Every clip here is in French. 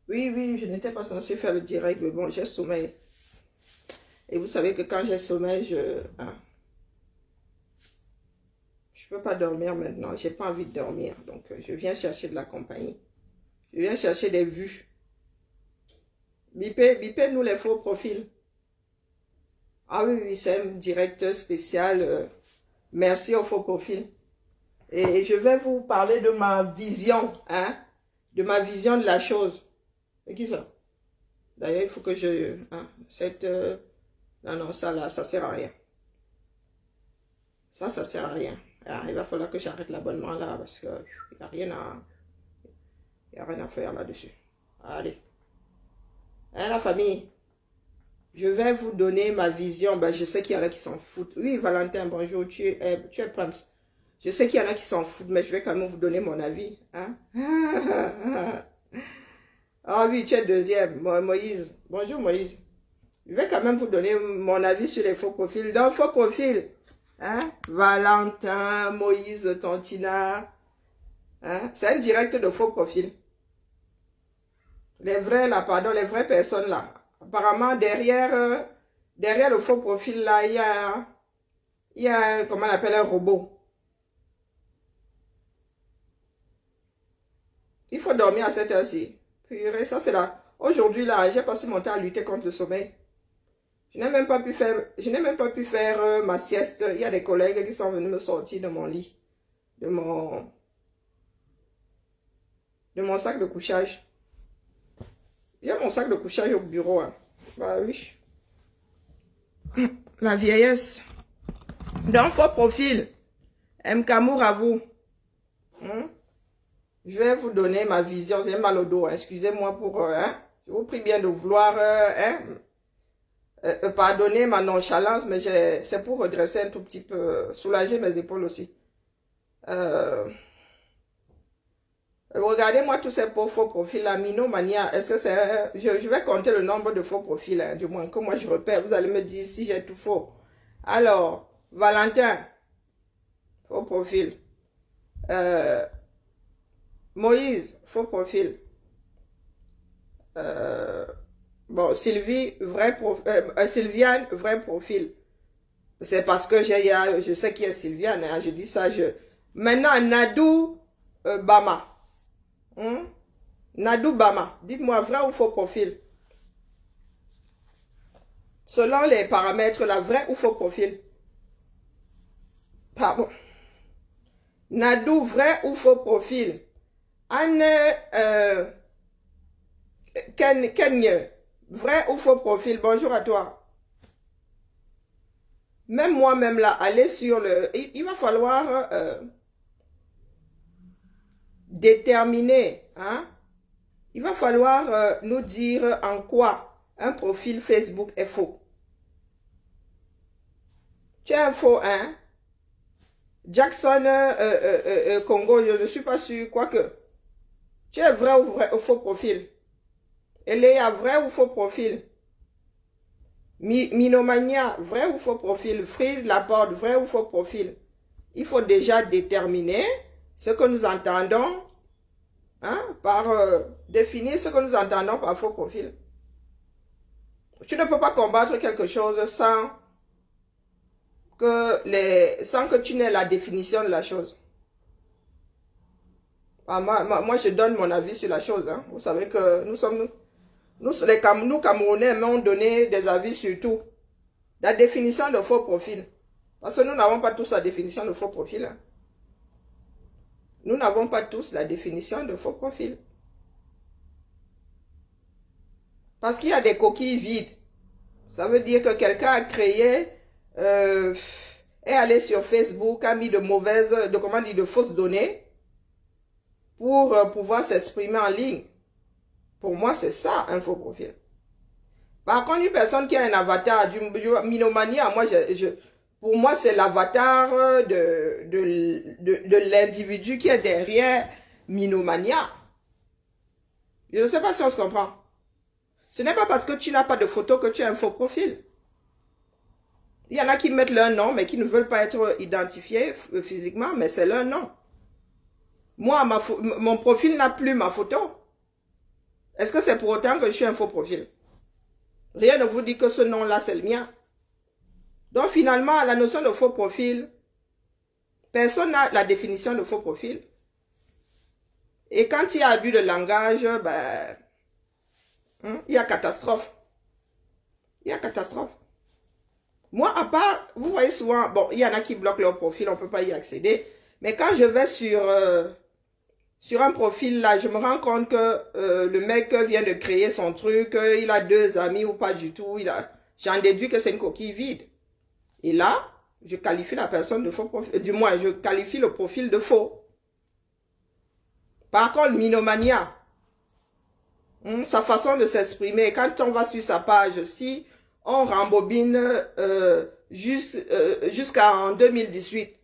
Oui, oui, je n'étais pas censée faire le direct, mais bon, j'ai sommeil. Et vous savez que quand j'ai sommeil, je peux pas dormir maintenant. J'ai pas envie de dormir. Donc, je viens chercher de la compagnie. Je viens chercher des vues. Bipez-nous les faux profils. Ah oui, oui, c'est un directeur spécial. Merci aux faux profils. Et je vais vous parler de ma vision, hein, de ma vision de la chose. C'est qui ça? D'ailleurs, il faut que je... Hein, non, non, ça là, ça sert à rien. Ça sert à rien. Ah, il va falloir que j'arrête l'abonnement là parce que il n'y a rien à faire là-dessus. Allez. Hein, la famille, je vais vous donner ma vision. Ben, je sais qu'il y en a qui s'en foutent. Oui, Valentin, bonjour, tu es Prince. Je sais qu'il y en a qui s'en foutent, mais je vais quand même vous donner mon avis. Hein? Ah oui, tu es deuxième, Moïse. Bonjour Moïse. Je vais quand même vous donner mon avis sur les faux profils. Dans faux profils, hein? Valentin, Moïse, Tontina. Hein? C'est un direct de faux profils. Les vrais là, pardon, les vraies personnes là. Apparemment, derrière le faux profil là, il y a comment on appelle, un robot. Il faut dormir à cette heure-ci. Purée, ça c'est là. Aujourd'hui là, j'ai passé mon temps à lutter contre le sommeil. Je n'ai même pas pu faire ma sieste. Il y a des collègues qui sont venus me sortir de mon lit, de mon sac de couchage. Il y a mon sac de couchage au bureau. Hein. Bah oui. La vieillesse. D'un faux profil. M. Kamour à vous. Hein? Je vais vous donner ma vision. J'ai mal au dos. Hein. Excusez-moi pour... hein? Je vous prie bien de vouloir... hein? Pardonner ma nonchalance, mais c'est pour redresser un tout petit peu, soulager mes épaules aussi. Regardez-moi tous ces faux profils là, Minomania. Est-ce que c'est... Je vais compter le nombre de faux profils, hein, du moins que moi je repère. Vous allez me dire si j'ai tout faux. Alors, Valentin, faux profil. Moïse, faux profil. Bon, Sylvie, Sylviane, vrai profil. C'est parce que je sais qui est Sylviane, hein, je dis ça. Maintenant, Nadou Bama. Hein? Nadou Bama, dites-moi vrai ou faux profil? Selon les paramètres, la vrai ou faux profil? Pardon. Nadou, vrai ou faux profil? Anne Kenye, vrai ou faux profil? Bonjour à toi. Même moi-même là, aller sur le... Il va falloir déterminer, hein? Il va falloir nous dire en quoi un profil Facebook est faux. Tu es un faux, hein? Jackson Congo, je ne suis pas sûr, quoique. Tu es vrai ou faux profil? Eléa, vrai ou faux profil? Minomania, vrai ou faux profil? Free Laporte, vrai ou faux profil? Il faut déjà déterminer ce que nous entendons, hein, par définir ce que nous entendons par faux profil. Tu ne peux pas combattre quelque chose sans que tu n'aies la définition de la chose. Ah, moi, je donne mon avis sur la chose. Hein. Vous savez que nous Camerounais, aimons donner des avis sur tout. La définition de faux profil. Parce que nous n'avons pas tous la définition de faux profil. Hein. Nous n'avons pas tous la définition de faux profil. Parce qu'il y a des coquilles vides. Ça veut dire que quelqu'un a créé, est allé sur Facebook, a mis de fausses données pour pouvoir s'exprimer en ligne. Pour moi, c'est ça, un faux profil. Par contre, une personne qui a un avatar, du Minomania, pour moi, c'est l'avatar de l'individu qui est derrière Minomania. Je ne sais pas si on se comprend. Ce n'est pas parce que tu n'as pas de photo que tu as un faux profil. Il y en a qui mettent leur nom, mais qui ne veulent pas être identifiés physiquement, mais c'est leur nom. Moi, mon profil n'a plus ma photo. Est-ce que c'est pour autant que je suis un faux profil? Rien ne vous dit que ce nom-là, c'est le mien. Donc finalement, la notion de faux profil, personne n'a la définition de faux profil. Et quand il y a abus de langage, ben, il y a catastrophe. Il y a catastrophe. Moi, à part, vous voyez souvent, bon, il y en a qui bloquent leur profil, on ne peut pas y accéder. Mais quand je vais sur un profil là, je me rends compte que le mec vient de créer son truc, il a 2 amis ou pas du tout. J'en déduis que c'est une coquille vide. Et là, je qualifie la personne de faux profil. Du moins, je qualifie le profil de faux. Par contre, Minomania, sa façon de s'exprimer, quand on va sur sa page, si on rembobine jusqu'en 2018,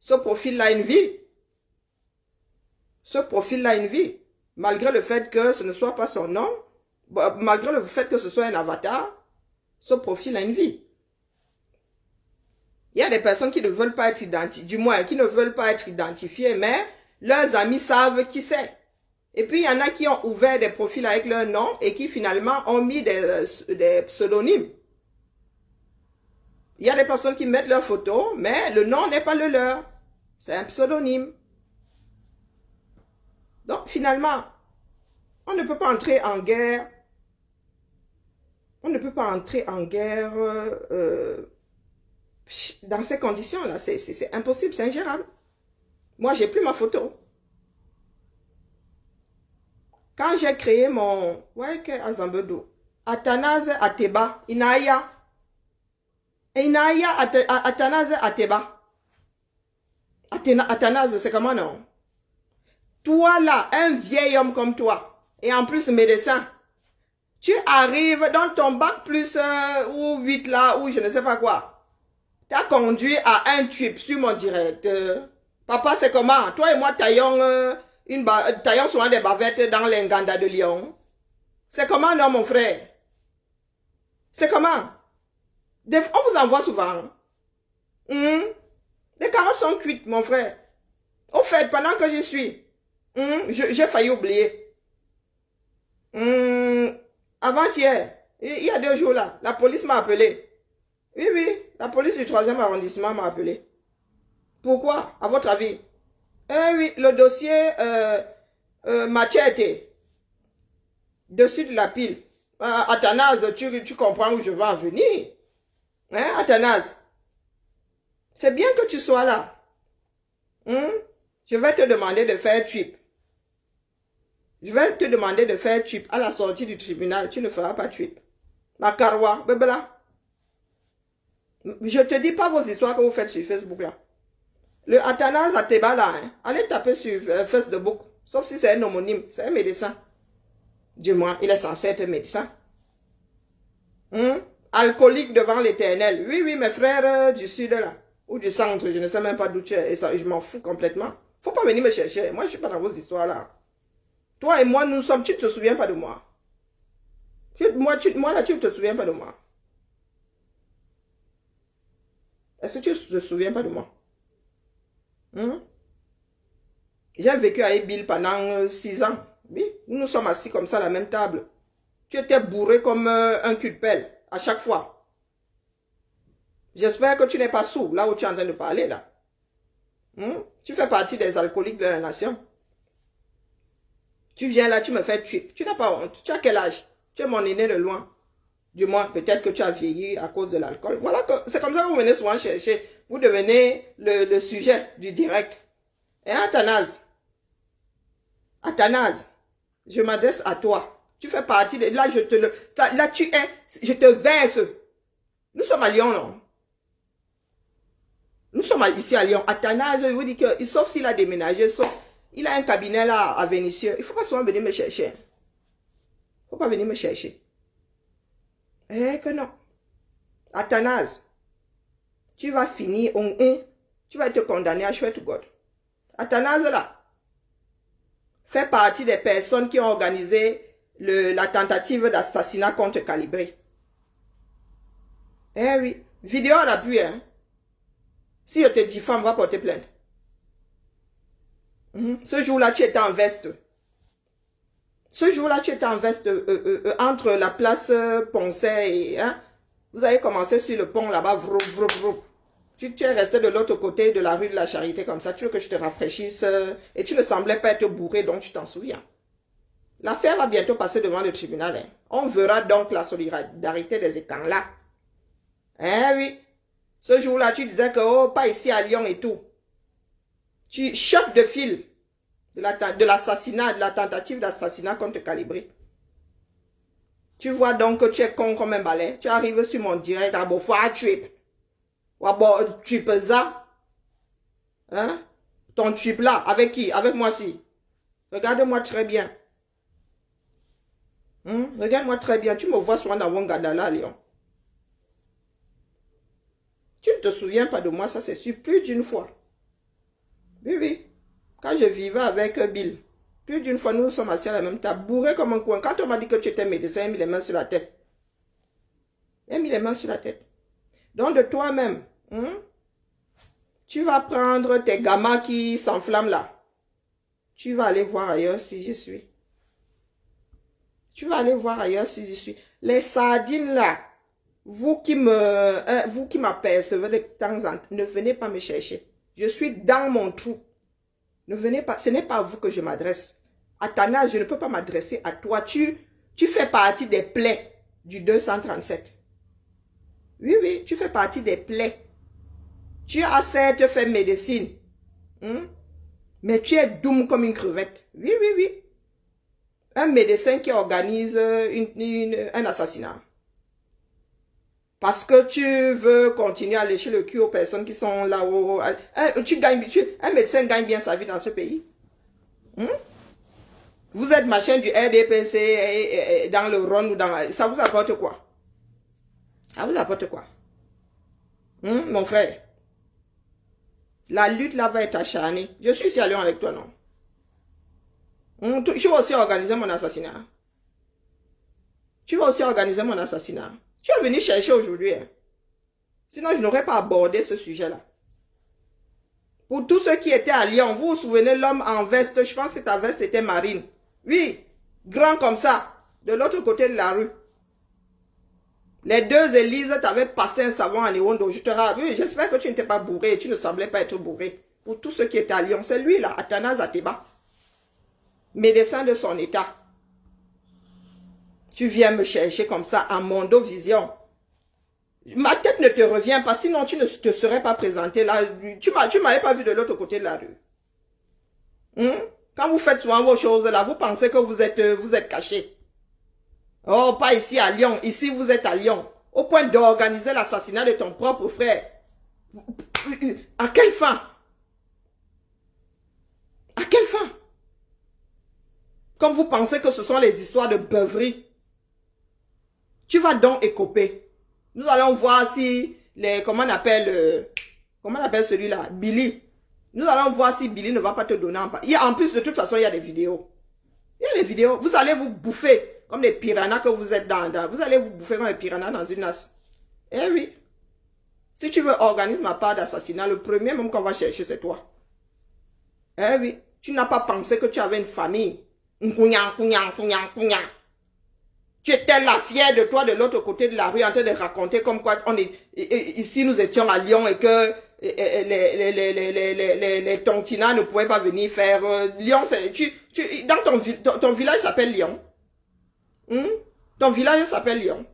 ce profil-là a une vie. Ce profil-là a une vie. Malgré le fait que ce ne soit pas son nom, malgré le fait que ce soit un avatar, ce profil a une vie. Il y a des personnes qui ne veulent pas être identifiées, du moins qui ne veulent pas être identifiées, mais leurs amis savent qui c'est. Et puis il y en a qui ont ouvert des profils avec leur nom et qui finalement ont mis des pseudonymes. Il y a des personnes qui mettent leur photo, mais le nom n'est pas le leur. C'est un pseudonyme. Donc finalement, on ne peut pas entrer en guerre. On ne peut pas entrer en guerre dans ces conditions-là. C'est impossible, c'est ingérable. Moi, j'ai plus ma photo. Quand j'ai créé mon... Ouais, que Azambedo. Athanase Ateba. Inaya. Inaya Athanase Ateba. Athanase, c'est comment non? Toi là, un vieil homme comme toi, et en plus médecin, tu arrives dans ton bac plus ou 8 là, ou je ne sais pas quoi. Tu as conduit à un trip sur mon direct. Papa, c'est comment? Toi et moi taillons, taillons souvent des bavettes dans l'Inganda de Lyon. C'est comment non mon frère? C'est comment? On vous envoie souvent. Les carottes sont cuites, mon frère. Au fait, pendant que j'y suis, j'ai failli oublier. Avant-hier, il y a 2 jours là, la police m'a appelé. Oui, la police du 3e arrondissement m'a appelé. Pourquoi, à votre avis? Eh oui, le dossier Machete, dessus de la pile. Athanase, tu comprends où je veux en venir? Hein, Athanase? C'est bien que tu sois là. Je vais te demander de faire trip. Je vais te demander de faire trip à la sortie du tribunal. Tu ne feras pas trip. Makarwa, bebela. Je te dis pas vos histoires que vous faites sur Facebook là. Le Athanase Ateba là, allez taper sur Facebook. Sauf si c'est un homonyme, c'est un médecin. Du moins, il est censé être médecin. Alcoolique devant l'Éternel. Oui, mes frères du sud là. Ou du centre, je ne sais même pas d'où tu es. Et ça, je m'en fous complètement. Faut pas venir me chercher. Moi, je suis pas dans vos histoires là. Toi et moi, nous sommes... Tu ne te souviens pas de moi. Moi là, tu ne te souviens pas de moi. Est-ce que tu ne te souviens pas de moi? J'ai vécu à Ebil pendant 6 ans. Oui, nous sommes assis comme ça à la même table. Tu étais bourré comme un cul de pelle à chaque fois. J'espère que tu n'es pas sourd là où tu es en train de parler là. Tu fais partie des alcooliques de la nation. Tu viens là, tu me fais trip. Tu n'as pas honte. Tu as quel âge? Tu es mon aîné de loin. Du moins, peut-être que tu as vieilli à cause de l'alcool. Voilà, c'est comme ça que vous venez souvent chercher. Vous devenez le sujet du direct. Et Athanase, je m'adresse à toi. Tu fais partie de... Là, là, tu es... Je te verse. Nous sommes à Lyon, non? Nous sommes ici à Lyon. Athanase, je vous dis que, sauf s'il a déménagé, sauf... Il a un cabinet là à Vénissieux. Il ne faut pas souvent venir me chercher. Il ne faut pas venir me chercher. Eh que non. Athanase, tu vas finir tu vas être condamné à chouette God. Athanase là, fait partie des personnes qui ont organisé la tentative d'assassinat contre Calibré. Eh oui, vidéo à l'appui, hein. Si je te diffame, va porter plainte. Ce jour-là, tu étais en veste. Ce jour-là, tu étais en veste entre la place Poncet et... Hein, vous avez commencé sur le pont là-bas. Tu es resté de l'autre côté de la rue de la Charité comme ça. Tu veux que je te rafraîchisse et tu ne semblais pas être bourré, donc tu t'en souviens. L'affaire va bientôt passer devant le tribunal. Hein. On verra donc la solidarité des étangs là. Hein, oui. Ce jour-là, tu disais que, oh, pas ici à Lyon et tout. Tu chef de file de l'assassinat, de la tentative d'assassinat contre Calibré. Tu vois donc que tu es con comme un balai. Tu arrives sur mon direct, à bon, faut tuer. Tu peux ça. Hein? Ton trip là, avec qui? Avec moi si. Regarde-moi très bien. Regarde-moi très bien. Tu me vois souvent dans Wangadala, Lyon. Tu ne te souviens pas de moi, ça c'est sûr, plus d'une fois. Oui, oui. Quand je vivais avec Bill, plus d'une fois, nous sommes assis à la même table, bourré comme un coin. Quand on m'a dit que tu étais médecin, il a mis les mains sur la tête. Il a mis les mains sur la tête. Donc de toi-même, tu vas prendre tes gamins qui s'enflamment là. Tu vas aller voir ailleurs si je suis. Tu vas aller voir ailleurs si je suis. Les sardines là, vous qui m'apercevez de temps en temps, ne venez pas me chercher. Je suis dans mon trou. Ne venez pas, ce n'est pas à vous que je m'adresse. À ton âge, je ne peux pas m'adresser à toi. Tu fais partie des plaies du 237. Oui, oui, tu fais partie des plaies. Tu as certes fait médecine. Mais tu es doux comme une crevette. Oui, oui, oui. Un médecin qui organise un assassinat. Parce que tu veux continuer à lécher le cul aux personnes qui sont là-haut. Un médecin gagne bien sa vie dans ce pays. Vous êtes machin du RDPC et dans le Rhône ou dans... Ça vous apporte quoi? Ça vous apporte quoi? Mon frère. La lutte là va être acharnée. Je suis ici à Lyon avec toi, non? Je vais aussi organiser mon assassinat. Tu vas aussi organiser mon assassinat. Tu es venu chercher aujourd'hui. Hein? Sinon, je n'aurais pas abordé ce sujet-là. Pour tous ceux qui étaient à Lyon, vous vous souvenez l'homme en veste, je pense que ta veste était marine. Oui, grand comme ça, de l'autre côté de la rue. Les deux Élises t'avaient passé un savon en Iwondo. Je te rappelle, oui, j'espère que tu n'étais pas bourré, tu ne semblais pas être bourré. Pour tous ceux qui étaient à Lyon, c'est lui là, Athanase Ateba. Médecin de son état. Tu viens me chercher comme ça à Mondo Vision. Ma tête ne te revient pas, sinon tu ne te serais pas présenté là. Tu m'avais pas vu de l'autre côté de la rue. Quand vous faites souvent vos choses là, vous pensez que vous êtes caché. Oh, pas ici à Lyon. Ici, vous êtes à Lyon. Au point d'organiser l'assassinat de ton propre frère. À quelle fin? À quelle fin? Comme vous pensez que ce sont les histoires de beuverie. Tu vas donc écoper. Nous allons voir si comment on appelle celui-là? Billy. Nous allons voir si Billy ne va pas te donner en part. En plus, de toute façon, il y a des vidéos. Il y a des vidéos. Vous allez vous bouffer comme des piranhas que vous êtes vous allez vous bouffer comme des piranhas dans une nasse. Eh oui. Si tu veux organiser ma part d'assassinat, le premier même qu'on va chercher, c'est toi. Eh oui. Tu n'as pas pensé que tu avais une famille. Tu étais là fière de toi de l'autre côté de la rue en train de raconter comme quoi ici nous étions à Lyon et que les tontinats ne pouvaient pas venir faire Lyon. Dans ton village s'appelle Lyon. Ton village s'appelle Lyon.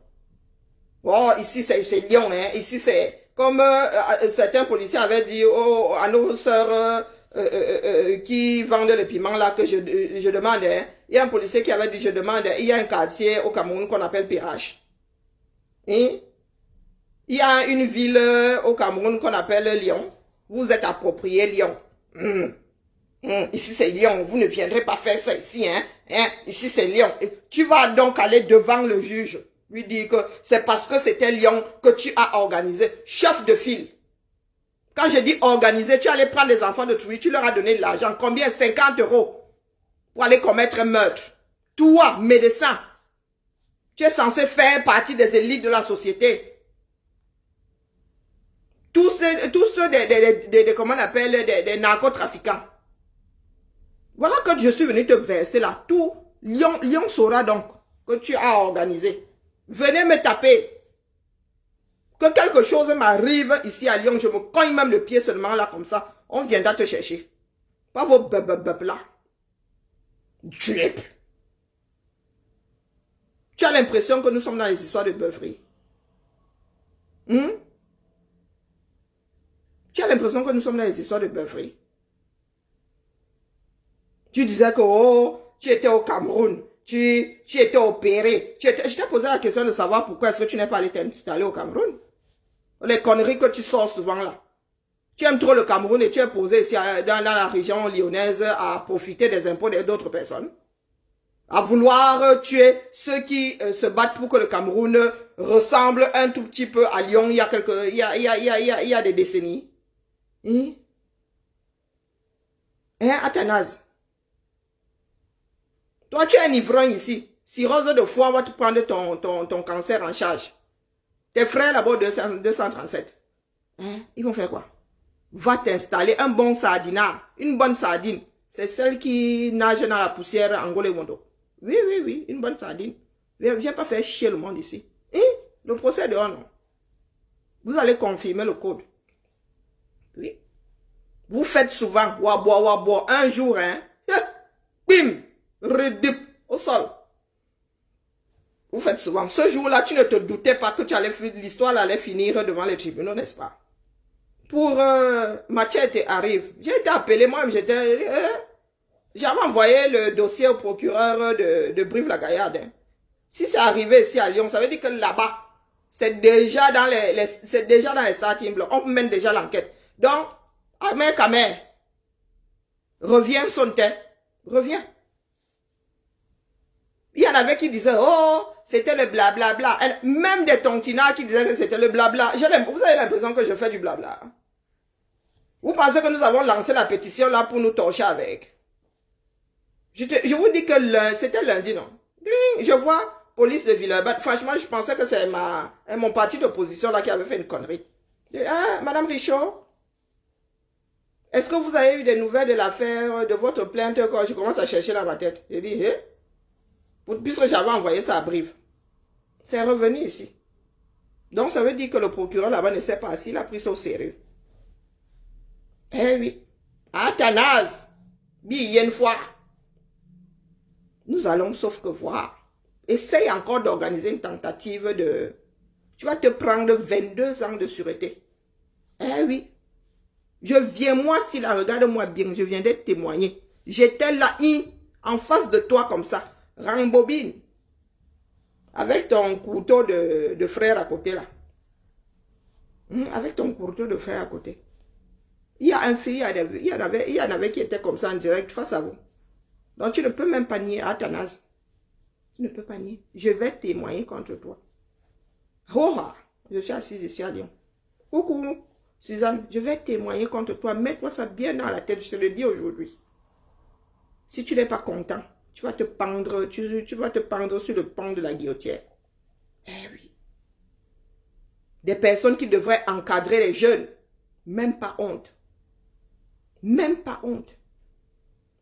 Oh, ici c'est Lyon, hein. Ici c'est comme certains policiers avaient dit à nos sœurs qui vendent le piment là que je demande. Hein. Il y a un policier qui avait dit je demande. Il y a un quartier au Cameroun qu'on appelle Perrache. Il y a une ville au Cameroun qu'on appelle Lyon. Vous êtes approprié Lyon. Ici c'est Lyon. Vous ne viendrez pas faire ça ici. Hein. Ici c'est Lyon. Et tu vas donc aller devant le juge. Lui dire que c'est parce que c'était Lyon que tu as organisé. Chef de file. Quand je dis organiser, tu allais prendre les enfants de Trouille, tu leur as donné de l'argent. Combien? 50 € pour aller commettre un meurtre. Toi, médecin, tu es censé faire partie des élites de la société. Tous ceux comment on appelle, des narcotrafiquants. Voilà que je suis venu te verser là. Tous Lyon saura donc que tu as organisé. Venez me taper. Que quelque chose m'arrive ici à Lyon, je me cogne même le pied seulement là comme ça. On viendra te chercher. Pas vos bub là. Drip. Tu as l'impression que nous sommes dans les histoires de beuverie. Tu as l'impression que nous sommes dans les histoires de beuverie. Tu disais que oh, tu étais au Cameroun. Tu étais opéré. Je t'ai posé la question de savoir pourquoi est-ce que tu n'es pas allé t'installer au Cameroun. Les conneries que tu sors souvent là. Tu aimes trop le Cameroun et tu es posé ici dans la région lyonnaise à profiter des impôts d'autres personnes. À vouloir tuer ceux qui se battent pour que le Cameroun ressemble un tout petit peu à Lyon il y a des décennies. Athanase. Toi, tu es un ivrogne ici. Cirrhose de foie, on va te prendre ton cancer en charge. Tes frères là-bas, 237. Ils vont faire quoi? Va t'installer un bon sardinard, une bonne sardine. C'est celle qui nage dans la poussière en Golewondo. Oui, une bonne sardine. Viens pas faire chier le monde ici. Le procès de non. Vous allez confirmer le code. Oui. Vous faites souvent, wabo, un jour, bim, redip, au sol. Vous faites souvent. Ce jour-là, tu ne te doutais pas que l'histoire allait finir devant les tribunaux, n'est-ce pas? Pour Machete arrive. J'ai été appelé, moi-même, j'avais envoyé le dossier au procureur de Brive-la-Gaillarde. Si c'est arrivé ici à Lyon, ça veut dire que là-bas, c'est déjà dans les starting blocks. On mène déjà l'enquête. Donc, Ahmed Kamer, reviens son tête, reviens. Il y en avait qui disaient, oh, c'était le blablabla. Même des tontinards qui disaient que c'était le blabla. Vous avez l'impression que je fais du blabla. Vous pensez que nous avons lancé la pétition là pour nous torcher avec? Je vous dis que c'était lundi, non? Je vois police de Villeurbanne. Franchement, je pensais que c'est mon parti d'opposition là qui avait fait une connerie. Madame Richaud, est-ce que vous avez eu des nouvelles de l'affaire, de votre plainte quand je commence à chercher dans ma tête? Je dis, puisque j'avais envoyé ça à Brive. C'est revenu ici. Donc, ça veut dire que le procureur là-bas ne sait pas s'il a pris ça au sérieux. Oui. Athanase, une fois. Nous allons sauf que voir. Essaye encore d'organiser une tentative de... Tu vas te prendre 22 ans de sûreté. Oui. Moi, si la regarde-moi bien, je viens d'être témoigné. J'étais là, en face de toi comme ça. Rambobine. Avec ton couteau de frère à côté là. Avec ton couteau de frère à côté. Il y a un fil, il y en avait qui étaient comme ça en direct face à vous. Donc tu ne peux même pas nier Athanase. Tu ne peux pas nier. Je vais témoigner contre toi. Je suis assise ici à Lyon. Coucou, Suzanne, je vais témoigner contre toi. Mets-toi ça bien dans la tête, je te le dis aujourd'hui. Si tu n'es pas content, tu vas te pendre, tu vas te pendre sur le pont de la guillotière. Oui. Des personnes qui devraient encadrer les jeunes. Même pas honte. Même pas honte.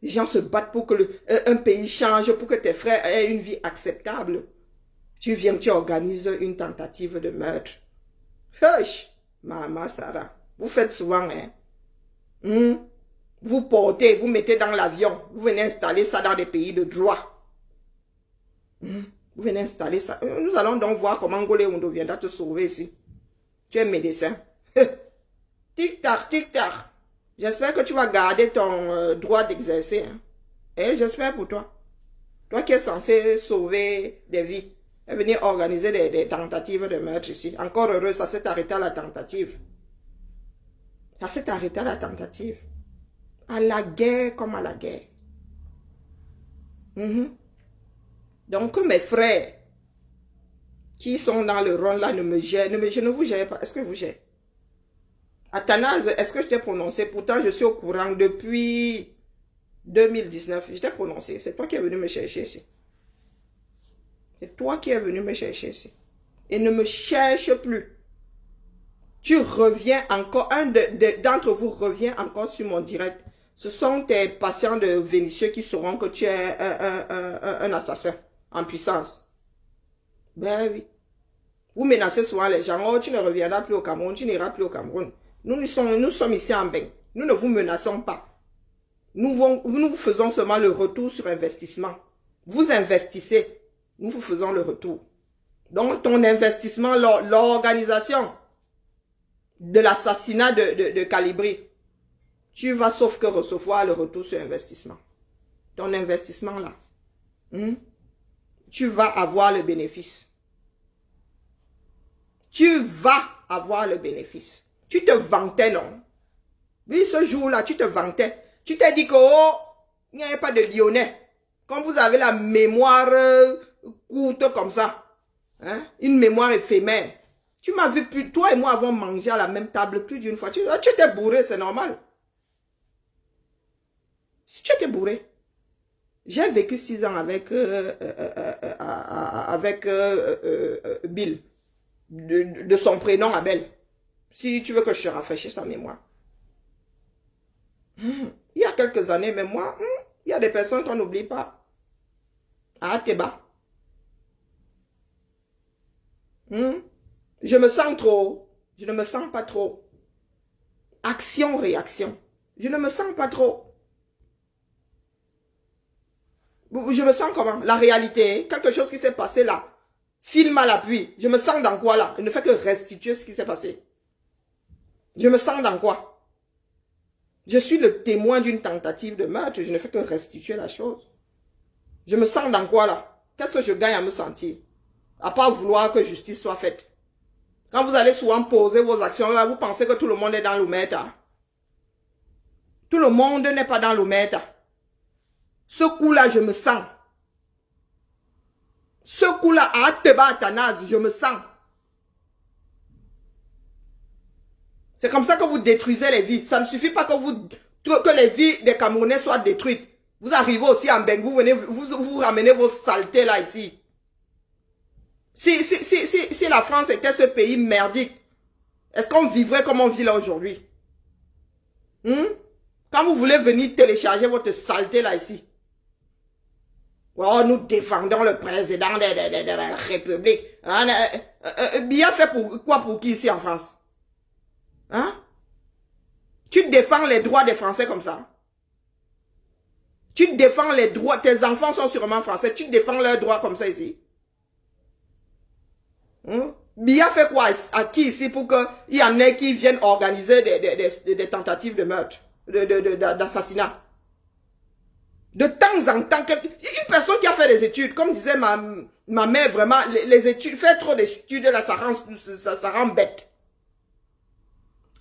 Les gens se battent pour que un pays change, pour que tes frères aient une vie acceptable. Tu viens, tu organises une tentative de meurtre. Maman Sarah, vous faites souvent, Vous portez, vous mettez dans l'avion, vous venez installer ça dans des pays de droit. Vous venez installer ça. Nous allons donc voir comment Ngolewondo viendra te sauver ici. Tu es médecin. Tic-tac, tic-tac. J'espère que tu vas garder ton droit d'exercer. J'espère pour toi. Toi qui es censé sauver des vies. Et venir organiser des tentatives de meurtre ici. Encore heureux, ça s'est arrêté à la tentative. Ça s'est arrêté à la tentative. À la guerre comme à la guerre. Donc mes frères qui sont dans le rôle là ne me gèrent. Je ne vous gère pas. Est-ce que vous gérez? Athanase, est-ce que je t'ai prononcé? Pourtant, je suis au courant depuis 2019. Je t'ai prononcé. C'est toi qui es venu me chercher ici. C'est toi qui es venu me chercher ici. Et ne me cherche plus. Tu reviens encore, un d'entre vous revient encore sur mon direct. Ce sont tes patients de Vénitieux qui sauront que tu es un assassin en puissance. Ben oui. Vous menacez souvent les gens. Oh, tu ne reviendras plus au Cameroun, tu n'iras plus au Cameroun. Nous sommes ici en bain. Nous ne vous menaçons pas. Nous vous faisons seulement le retour sur investissement. Vous investissez. Nous vous faisons le retour. Donc, ton investissement, l'organisation de l'assassinat de Calibri, tu vas sauf que recevoir le retour sur investissement. Ton investissement là, tu vas avoir le bénéfice. Tu vas avoir le bénéfice. Tu te vantais, non? Oui, ce jour-là, tu te vantais. Tu t'es dit que, oh, il n'y avait pas de Lyonnais. Quand vous avez la mémoire courte comme ça, hein, une mémoire éphémère. Tu m'as vu, toi et moi avons mangé à la même table plus d'une fois. Tu étais bourré, c'est normal. Si tu étais bourré. J'ai vécu 6 ans avec Bill. De son prénom Abel. Si tu veux que je te rafraîchisse sa mémoire. Il y a quelques années, mais moi, il y a des personnes qu'on n'oublie pas. Ah, t'es bas. Je me sens trop. Je ne me sens pas trop. Action, réaction. Je ne me sens pas trop. Je me sens comment? La réalité, quelque chose qui s'est passé là. Film à l'appui. Je me sens dans quoi là? Je ne fais que restituer ce qui s'est passé. Je me sens dans quoi? Je suis le témoin d'une tentative de meurtre. Je ne fais que restituer la chose. Je me sens dans quoi là? Qu'est-ce que je gagne à me sentir? À part vouloir que justice soit faite. Quand vous allez souvent poser vos actions là, vous pensez que tout le monde est dans l'oumeta. Tout le monde n'est pas dans l'oumeta. Ce coup-là, je me sens. Ce coup-là, à Ateba Athanase, je me sens. C'est comme ça que vous détruisez les vies. Ça ne suffit pas que les vies des Camerounais soient détruites. Vous arrivez aussi en Beng, vous ramenez vos saletés là ici. Si la France était ce pays merdique, est-ce qu'on vivrait comme on vit là aujourd'hui? Quand vous voulez venir télécharger votre saleté là ici. Oh, nous défendons le président de la République. Bien fait pour quoi, pour qui ici en France? Hein? Tu défends les droits des Français comme ça? Tu défends les droits, tes enfants sont sûrement français, tu défends leurs droits comme ça ici? Bien fait quoi à qui ici pour qu'il y en ait qui viennent organiser des tentatives de meurtre, d'assassinat? De temps en temps, une personne qui a fait des études, comme disait ma mère, vraiment, les études, faire trop d'études, là, ça rend bête.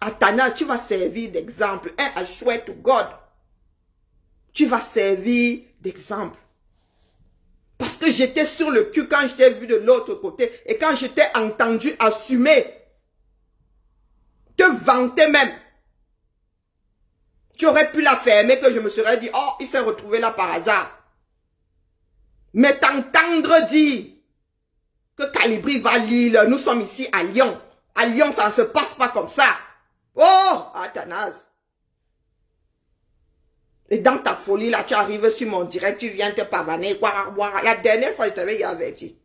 Athanase, tu vas servir d'exemple. I swear to God. Tu vas servir d'exemple. Parce que j'étais sur le cul quand je t'ai vu de l'autre côté et quand je t'ai entendu assumer, te vanter même. Tu aurais pu la fermer que je me serais dit, oh, il s'est retrouvé là par hasard. Mais t'entendre dire que Calibri va à Lille, nous sommes ici à Lyon. À Lyon, ça ne se passe pas comme ça. Oh, Athanase. Et dans ta folie, là, tu arrives sur mon direct, tu viens te pavaner. La dernière fois, je t'avais dit averti.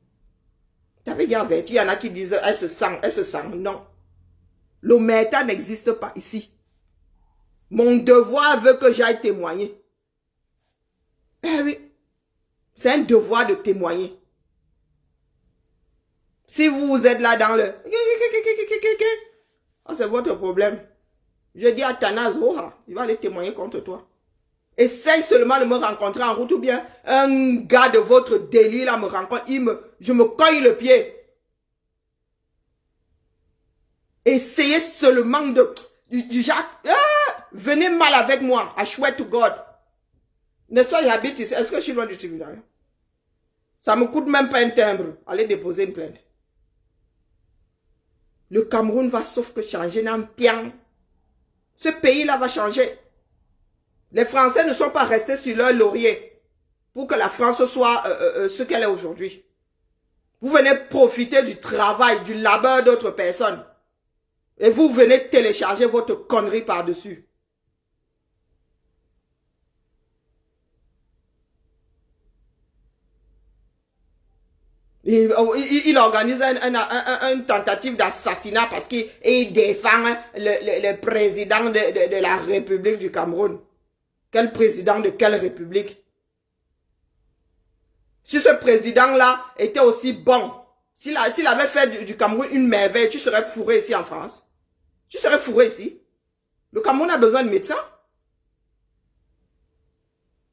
T'avais dit averti, il y en a qui disent, elle se sent. Non. L'omerta n'existe pas ici. Mon devoir veut que j'aille témoigner. Eh oui. C'est un devoir de témoigner. Si vous êtes là dans le... Oh, c'est votre problème. Je dis à Athanase, il va aller témoigner contre toi. Essaye seulement de me rencontrer en route ou bien un gars de votre délire là me rencontre, je me cogne le pied. Essayez seulement du genre, venez mal avec moi, I swear to God. N'est-ce pas, j'habite ici, est-ce que je suis loin du tribunal? Ça me coûte même pas un timbre, allez déposer une plainte. Le Cameroun va sauf que changer dans bien. Ce pays-là va changer. Les Français ne sont pas restés sur leur laurier pour que la France soit ce qu'elle est aujourd'hui. Vous venez profiter du travail, du labeur d'autres personnes. Et vous venez télécharger votre connerie par-dessus. Il organise une tentative d'assassinat parce qu'il défend le président de la République du Cameroun. Quel président de quelle République? Si ce président-là était aussi bon, s'il avait fait du Cameroun une merveille, tu serais fourré ici en France. Tu serais fourré ici. Le Cameroun a besoin de médecins.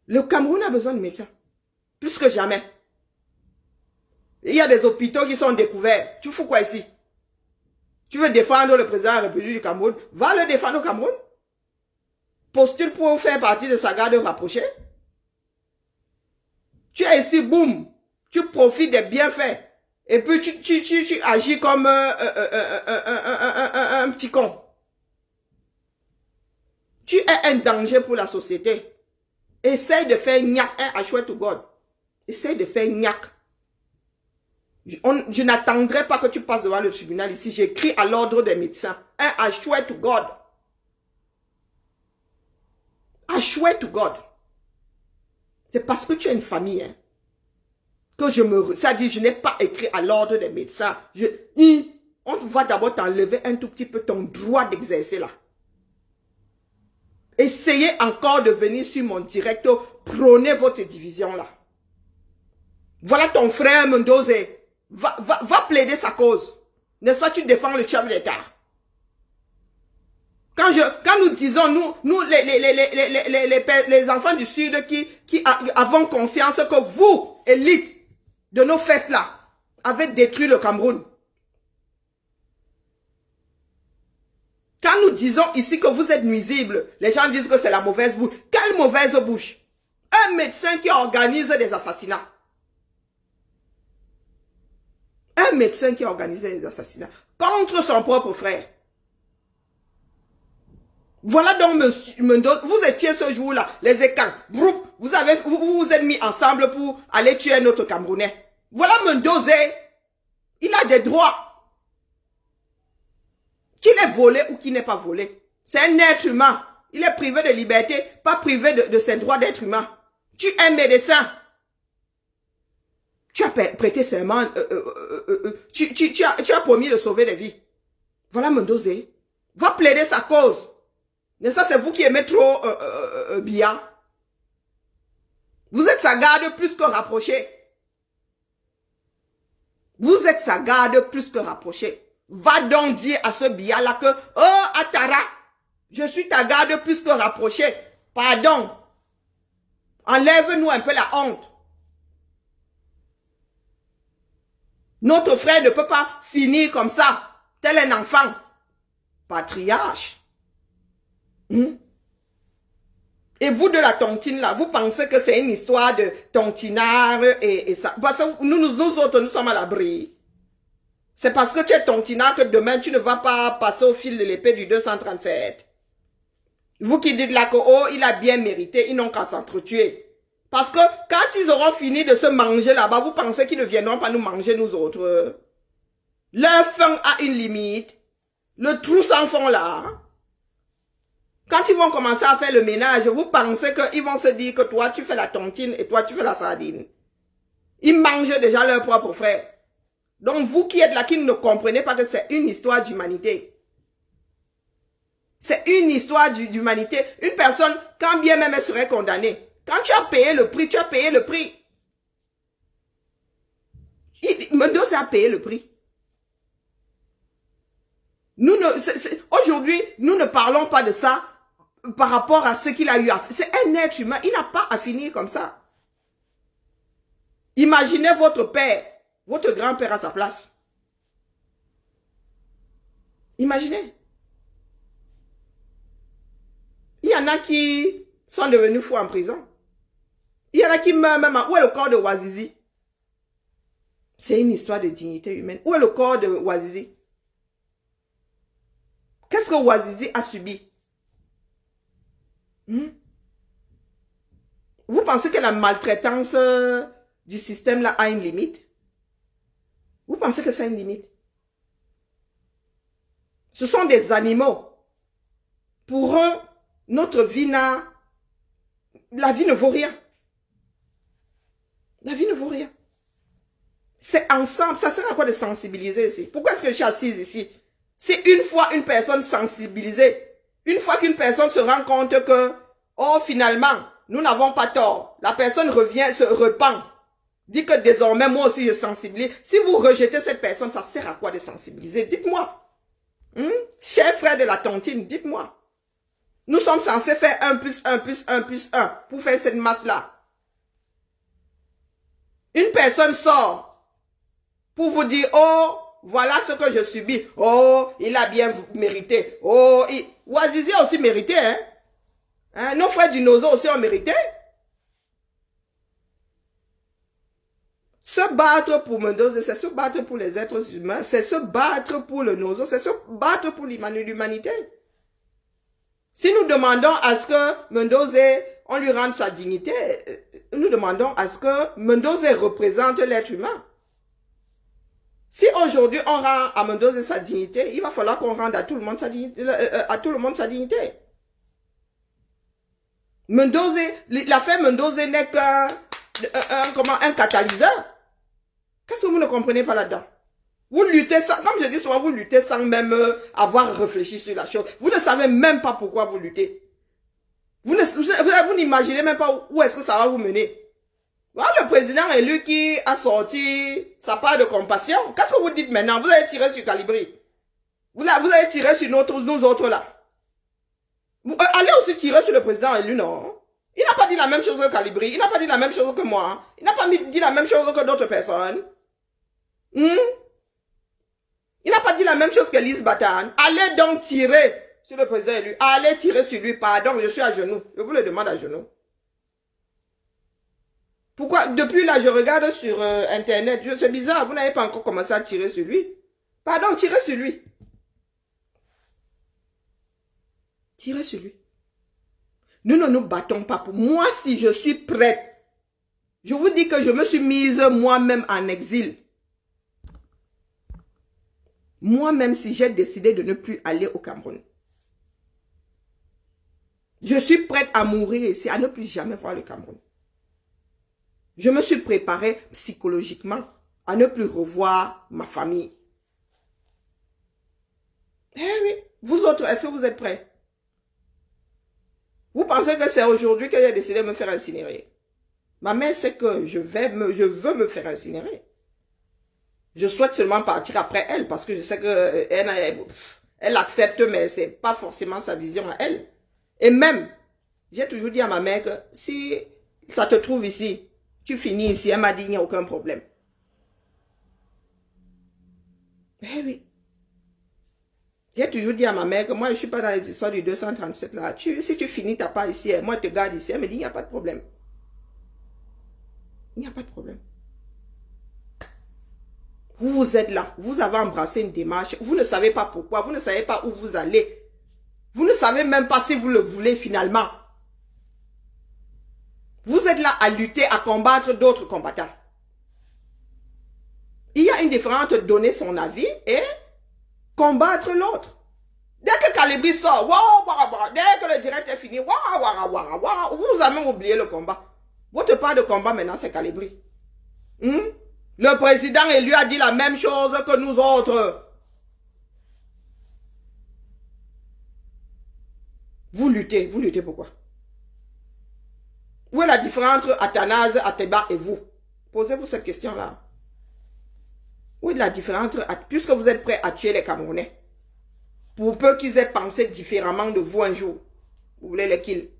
Le Cameroun a besoin de médecins. Plus que jamais. Il y a des hôpitaux qui sont découverts. Tu fous quoi ici? Tu veux défendre le président de la République du Cameroun? Va le défendre au Cameroun. Postule pour faire partie de sa garde rapprochée. Tu es ici, boum. Tu profites des bienfaits. Et puis tu agis comme un petit con. Tu es un danger pour la société. Essaye de faire gnac, I swear to God. Essaye de faire gnac. Je n'attendrai pas que tu passes devant le tribunal ici. J'écris à l'ordre des médecins. I swear to God. I swear to God. C'est parce que tu as une famille, hein, que ça dit, je n'ai pas écrit à l'ordre des médecins. On va d'abord t'enlever un tout petit peu ton droit d'exercer là. Essayez encore de venir sur mon direct, prônez votre division là. Voilà ton frère Mendoza. Va plaider sa cause. N'est-ce pas, tu défends le chef d'État. Quand nous disons, nous les enfants du Sud qui avons conscience que vous, élite de nos fesses là, avez détruit le Cameroun. Quand nous disons ici que vous êtes nuisibles, les gens disent que c'est la mauvaise bouche. Quelle mauvaise bouche? Un médecin qui organise des assassinats. Un médecin qui organise des assassinats contre son propre frère. Voilà donc, monsieur Mendoza, vous étiez ce jour-là, les écans, vous vous êtes mis ensemble pour aller tuer notre Camerounais. Voilà Mendoza, il a des droits. Qu'il est volé ou qu'il n'est pas volé. C'est un être humain. Il est privé de liberté, pas privé de ses droits d'être humain. Tu es médecin. Tu as prêté serment, tu as promis de sauver des vies. Voilà Mendoza. Va plaider sa cause. Mais ça, c'est vous qui aimez trop Biya. Vous êtes sa garde plus que rapprochée. Vous êtes sa garde plus que rapprochée. Va donc dire à ce Biya-là que, oh, Atara, je suis ta garde plus que rapprochée. Pardon. Enlève-nous un peu la honte. Notre frère ne peut pas finir comme ça, tel un enfant. Patriarche. Et vous de la tontine là, vous pensez que c'est une histoire de tontinard et ça. Parce que nous autres, nous sommes à l'abri. C'est parce que tu es tontinard que demain tu ne vas pas passer au fil de l'épée du 237. Vous qui dites là que oh, il a bien mérité, ils n'ont qu'à s'entretuer. Parce que quand ils auront fini de se manger là-bas, vous pensez qu'ils ne viendront pas nous manger nous autres. Leur faim a une limite. Le trou sans fond là. Quand ils vont commencer à faire le ménage, vous pensez qu'ils vont se dire que toi tu fais la tontine et toi tu fais la sardine. Ils mangent déjà leur propre frère. Donc vous qui êtes là, qui ne comprenez pas que c'est une histoire d'humanité. C'est une histoire d'humanité. Une personne, quand bien même elle serait condamnée, quand tu as payé le prix, tu as payé le prix. Mendoza a payé le prix. Aujourd'hui, nous ne parlons pas de ça par rapport à ce qu'il a eu à faire. C'est un être humain, il n'a pas à finir comme ça. Imaginez votre père, votre grand-père à sa place. Imaginez. Il y en a qui sont devenus fous en prison. Il y en a qui meurent même. Où est le corps de Ouazizi? C'est une histoire de dignité humaine. Où est le corps de Ouazizi? Qu'est-ce que Ouazizi a subi? Vous pensez que la maltraitance du système là a une limite? Vous pensez que c'est une limite? Ce sont des animaux. Pour eux, notre vie la vie ne vaut rien. La vie ne vaut rien. C'est ensemble. Ça sert à quoi de sensibiliser ici? Pourquoi est-ce que je suis assise ici? C'est une fois une personne sensibilisée, une fois qu'une personne se rend compte que, oh, finalement, nous n'avons pas tort. La personne revient, se repent. Dit que désormais, moi aussi, je sensibilise. Si vous rejetez cette personne, ça sert à quoi de sensibiliser? Dites-moi. Cher frère de la tontine, dites-moi. Nous sommes censés faire 1 plus 1 plus 1 plus 1 pour faire cette masse-là. Une personne sort pour vous dire, oh, voilà ce que je subis. Oh, il a bien mérité. Oh, Ouazizi a aussi mérité, hein? Nos frères du Nozo aussi ont mérité. Se battre pour Mendoza, c'est se battre pour les êtres humains, c'est se battre pour le Nozo, c'est se battre pour l'humanité. Si nous demandons à ce que Mendoza, on lui rende sa dignité, nous demandons à ce que Mendoza représente l'être humain. Si aujourd'hui on rend à Mendoza sa dignité, il va falloir qu'on rende à tout le monde sa dignité. Mendoza, l'affaire Mendoza n'est qu'un catalyseur. Qu'est-ce que vous ne comprenez pas là-dedans? Vous luttez sans, comme je dis souvent, vous luttez sans même avoir réfléchi sur la chose. Vous ne savez même pas pourquoi vous luttez. Vous n'imaginez même pas où est-ce que ça va vous mener. Voilà le président élu qui a sorti sa part de compassion. Qu'est-ce que vous dites maintenant? Vous avez tiré sur Calibri. Vous avez tiré sur nous autres là. Vous allez aussi tirer sur le président élu, non? Il n'a pas dit la même chose que Calibri. Il n'a pas dit la même chose que moi. Il n'a pas dit la même chose que d'autres personnes. Il n'a pas dit la même chose que Lise Batan. Allez donc tirer sur le président élu. Allez tirer sur lui. Pardon, je suis à genoux. Je vous le demande à genoux. Pourquoi? Depuis là, je regarde sur Internet. C'est bizarre, vous n'avez pas encore commencé à tirer sur lui. Pardon, tirez sur lui. Tirez sur lui. Nous ne nous battons pas pour... Moi, si je suis prête, je vous dis que je me suis mise moi-même en exil. Moi-même, si j'ai décidé de ne plus aller au Cameroun. Je suis prête à mourir ici, à ne plus jamais voir le Cameroun. Je me suis préparée psychologiquement à ne plus revoir ma famille. Eh oui, vous autres, est-ce que vous êtes prêts? Vous pensez que c'est aujourd'hui que j'ai décidé de me faire incinérer? Ma mère sait que je veux me faire incinérer. Je souhaite seulement partir après elle parce que je sais que elle accepte, mais c'est pas forcément sa vision à elle. Et même, j'ai toujours dit à ma mère que si ça te trouve ici, tu finis ici. Elle m'a dit, il n'y a aucun problème. Eh oui. J'ai toujours dit à ma mère que moi, je ne suis pas dans les histoires du 237 là. Si tu finis ta part ici, moi, je te garde ici. Elle me dit, il n'y a pas de problème. Il n'y a pas de problème. Vous êtes là. Vous avez embrassé une démarche. Vous ne savez pas pourquoi. Vous ne savez pas où vous allez. Vous ne savez même pas si vous le voulez finalement. Vous êtes là à lutter, à combattre d'autres combattants. Il y a une différence entre donner son avis et combattre l'autre. Dès que Calibri sort, dès que le direct est fini, vous avez même oublié le combat. Votre part de combat maintenant, c'est Calibri. Le président élu a dit la même chose que nous autres. Vous luttez pourquoi? Où est la différence entre Athanase, Ateba et vous? Posez-vous cette question-là. Où est la différence entre, puisque vous êtes prêts à tuer les Camerounais, pour peu qu'ils aient pensé différemment de vous un jour, vous voulez les kills?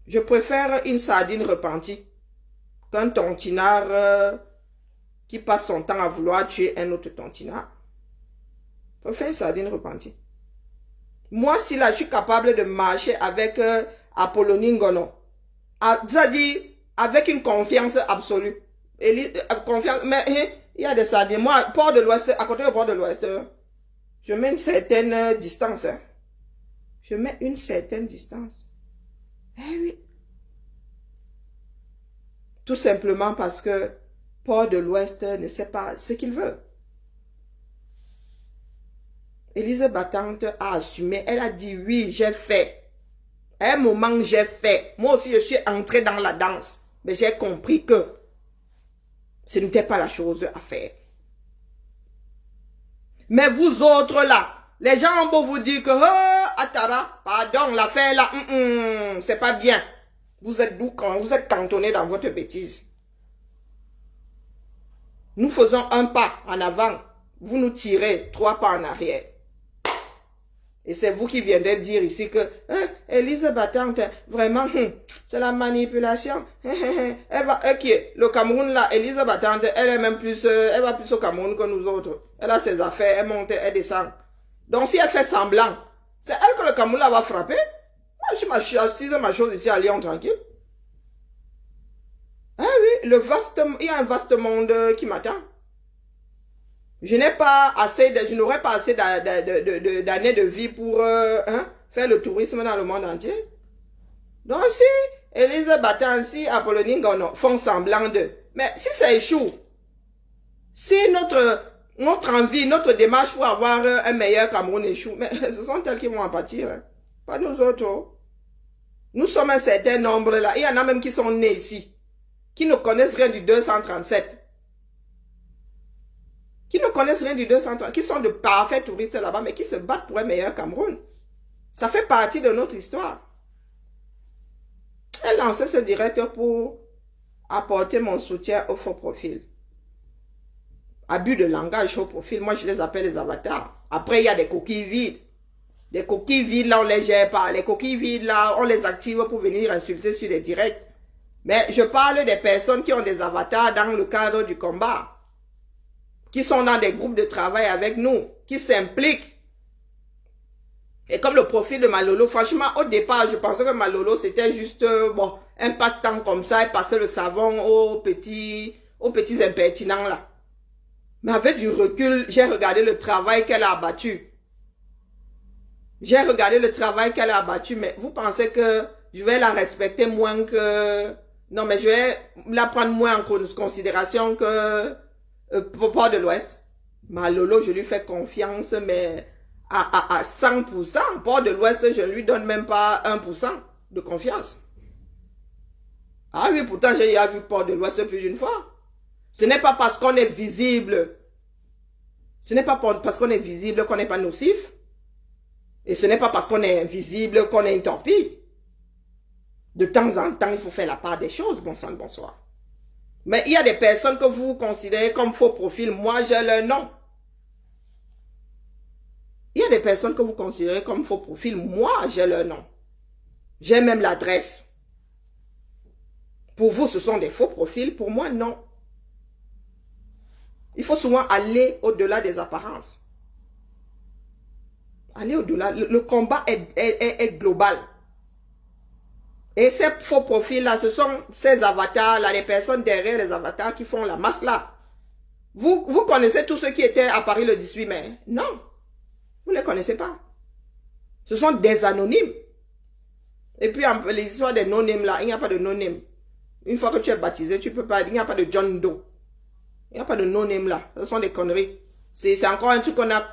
Je préfère une sardine repentie qu'un tontinard qui passe son temps à vouloir tuer un autre tontinard. Je préfère une sardine repentie. Moi, si là, je suis capable de marcher avec Apollonie Ngono, c'est-à-dire avec une confiance absolue. Confiance, mais il y a des sardines. Moi, port de l'Ouest, à côté du port de l'Ouest, je mets une certaine distance. Je mets une certaine distance. Eh oui. Tout simplement parce que port de l'Ouest ne sait pas ce qu'il veut. Élise Battante a assumé. Elle a dit oui, j'ai fait. À un moment, j'ai fait. Moi aussi, je suis entrée dans la danse. Mais j'ai compris que Ce n'était pas la chose à faire. Mais vous autres là, les gens ont beau vous dire que, oh, Atara, pardon, l'affaire là, c'est pas bien. Vous êtes doux quand vous êtes cantonné dans votre bêtise. Nous faisons un pas en avant, vous nous tirez 3 pas en arrière. Et c'est vous qui viendrez dire ici que Élise Battante, vraiment, c'est la manipulation. Elle va, le Cameroun là, Élise Battante, elle est même plus, elle va plus au Cameroun que nous autres. Elle a ses affaires, elle monte, elle descend. Donc si elle fait semblant, c'est elle que le Cameroun là va frapper. Moi je suis assise ma chose ici à Lyon tranquille. Ah oui, il y a un vaste monde qui m'attend. Je n'aurais pas assez d'années de vie pour faire le tourisme dans le monde entier. Donc si Élise Battante, si Apollonie Ngono font semblant d'eux, mais si ça échoue, si notre envie, notre démarche pour avoir un meilleur Cameroun échoue, mais ce sont elles qui vont en pâtir, hein. Pas nous autres. Nous sommes un certain nombre là. Il y en a même qui sont nés ici, qui ne connaissent rien du 237. Qui ne connaissent rien du 230, qui sont de parfaits touristes là-bas, mais qui se battent pour un meilleur Cameroun. Ça fait partie de notre histoire. Elle lançait ce direct pour apporter mon soutien au faux profil. Abus de langage, faux profil, moi je les appelle les avatars. Après, il y a des coquilles vides. Des coquilles vides, là, on les gère pas. Les coquilles vides, là, on les active pour venir insulter sur les directs. Mais je parle des personnes qui ont des avatars dans le cadre du combat, qui sont dans des groupes de travail avec nous, qui s'impliquent. Et comme le profil de Malolo, franchement, au départ, je pensais que Malolo, c'était juste, bon, un passe-temps comme ça, et passer le savon aux petits impertinents là. Mais avec du recul, j'ai regardé le travail qu'elle a abattu. J'ai regardé le travail qu'elle a abattu, mais vous pensez que je vais la respecter moins que... Non, mais je vais la prendre moins en considération que... Port de l'Ouest. Malolo, je lui fais confiance, mais à 100%. Port de l'Ouest, je ne lui donne même pas 1% de confiance. Ah oui, pourtant, j'ai déjà vu Port de l'Ouest plus d'une fois. Ce n'est pas parce qu'on est visible. Ce n'est pas parce qu'on est visible qu'on n'est pas nocif. Et ce n'est pas parce qu'on est invisible qu'on est une torpille. De temps en temps, il faut faire la part des choses. Bon sang, bonsoir. Mais il y a des personnes que vous considérez comme faux profil. Moi, j'ai leur nom. Il y a des personnes que vous considérez comme faux profil. Moi, j'ai leur nom. J'ai même l'adresse. Pour vous, ce sont des faux profils. Pour moi, non. Il faut souvent aller au-delà des apparences. Aller au-delà. Le combat est global. Et ces faux profils-là, ce sont ces avatars-là, les personnes derrière les avatars qui font la masse là. Vous connaissez tous ceux qui étaient à Paris le 18 mai? Non. Vous ne les connaissez pas. Ce sont des anonymes. Et puis, les histoires des no-names là, il n'y a pas de no-name. Une fois que tu es baptisé, tu peux pas, il n'y a pas de John Doe. Il n'y a pas de no-name là. Ce sont des conneries. C'est encore un truc qu'on a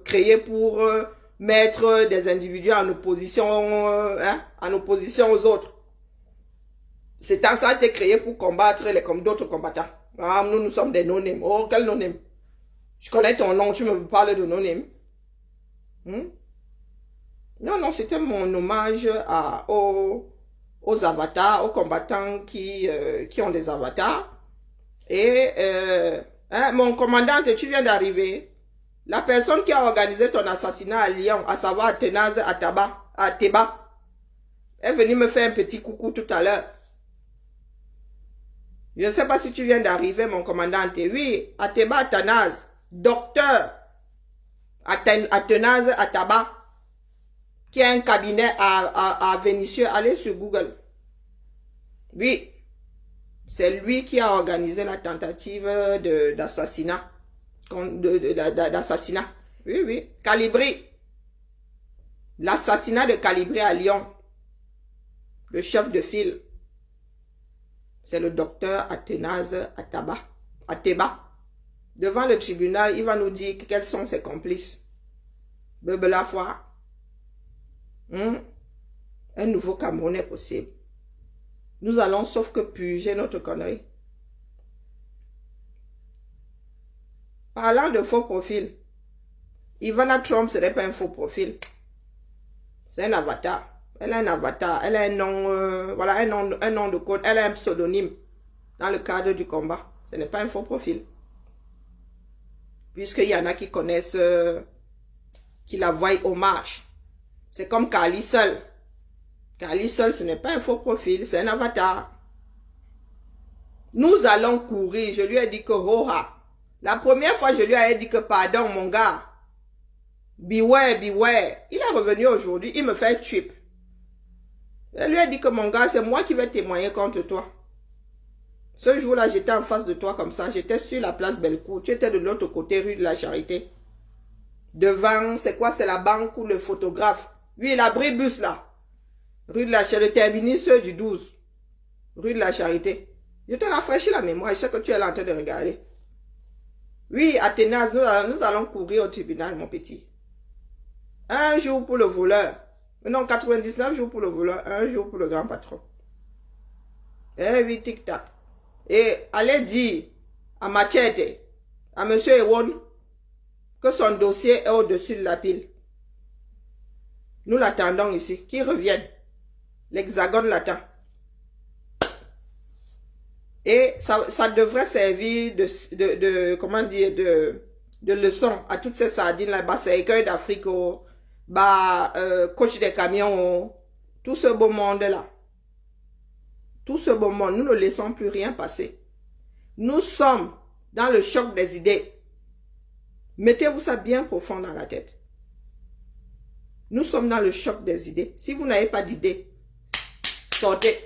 créé pour mettre des individus en opposition, en opposition aux autres. Ça a été créé pour combattre comme d'autres combattants. Ah, nous sommes des no-name. Oh, quel no-name? Je connais ton nom, tu me parles de no-name. Non, c'était mon hommage aux avatars, aux combattants qui ont des avatars. Et mon commandant, tu viens d'arriver. La personne qui a organisé ton assassinat à Lyon, à savoir Athénase Ateba, est venue me faire un petit coucou tout à l'heure. Je ne sais pas si tu viens d'arriver, mon commandant. Oui, Ateba Athénase, docteur Athénase Ataba, qui a un cabinet à Vénissieux. Allez sur Google. Oui, c'est lui qui a organisé la tentative d'assassinat. D'assassinat. Oui. Calibri. L'assassinat de Calibri à Lyon. Le chef de file. C'est le docteur Athénase Ateba. Devant le tribunal, il va nous dire quels sont ses complices. Bebe la foi. Un nouveau Cameroun est possible. Nous allons sauf que purger notre connerie. Parlant de faux profil, Ivana Trump, ce n'est pas un faux profil. C'est un avatar. Elle a un avatar, elle a un nom, voilà, un nom de code, elle a un pseudonyme dans le cadre du combat. Ce n'est pas un faux profil. Puisqu'il y en a qui connaissent, qui la voient hommage. C'est comme Kali seul. Kali seul, ce n'est pas un faux profil, c'est un avatar. Nous allons courir. Je lui ai dit que Roha. La première fois, je lui ai dit que pardon, mon gars. Beware, beware. Il est revenu aujourd'hui, il me fait trip. Je lui ai dit que mon gars, c'est moi qui vais témoigner contre toi. Ce jour-là, j'étais en face de toi comme ça. J'étais sur la place Bellecour. Tu étais de l'autre côté, rue de la Charité. Devant, c'est quoi? C'est la banque ou le photographe. Oui, l'abribus là. Rue de la Charité, le terminus du 12. Rue de la Charité. Je te rafraîchis la mémoire. Je sais que tu es là en train de regarder. Oui, Athénas, nous allons courir au tribunal, mon petit. Un jour pour le voleur. Non, 99 jours pour le voleur. Un jour pour le grand patron. Eh oui, tic-tac. Et allez dire à Machete, à M. Ewon, que son dossier est au-dessus de la pile. Nous l'attendons ici. Qu'il revienne. L'Hexagone l'attend. Et ça devrait servir comment dire, de leçon à toutes ces sardines là-bas. C'est écueil d'Afrique, coach des camions, tout ce beau monde-là. Tout ce beau monde, nous ne laissons plus rien passer. Nous sommes dans le choc des idées. Mettez-vous ça bien profond dans la tête. Nous sommes dans le choc des idées. Si vous n'avez pas d'idées, sortez.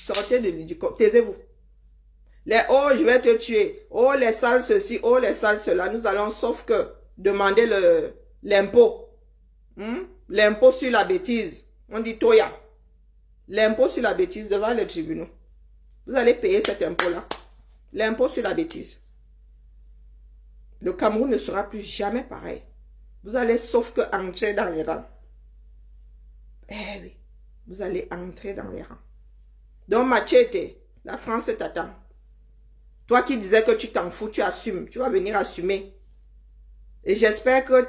Sortez du corps. Taisez-vous. Les « oh, je vais te tuer »,« oh, les sales ceci »,« oh, les sales cela », nous allons sauf que demander l'impôt. L'impôt sur la bêtise. On dit Toya. L'impôt sur la bêtise devant le tribunal. Vous allez payer cet impôt-là. L'impôt sur la bêtise. Le Cameroun ne sera plus jamais pareil. Vous allez sauf que entrer dans les rangs. Eh oui, vous allez entrer dans les rangs. Donc Machete, la France t'attend. Toi qui disais que tu t'en fous, tu assumes. Tu vas venir assumer. Et j'espère que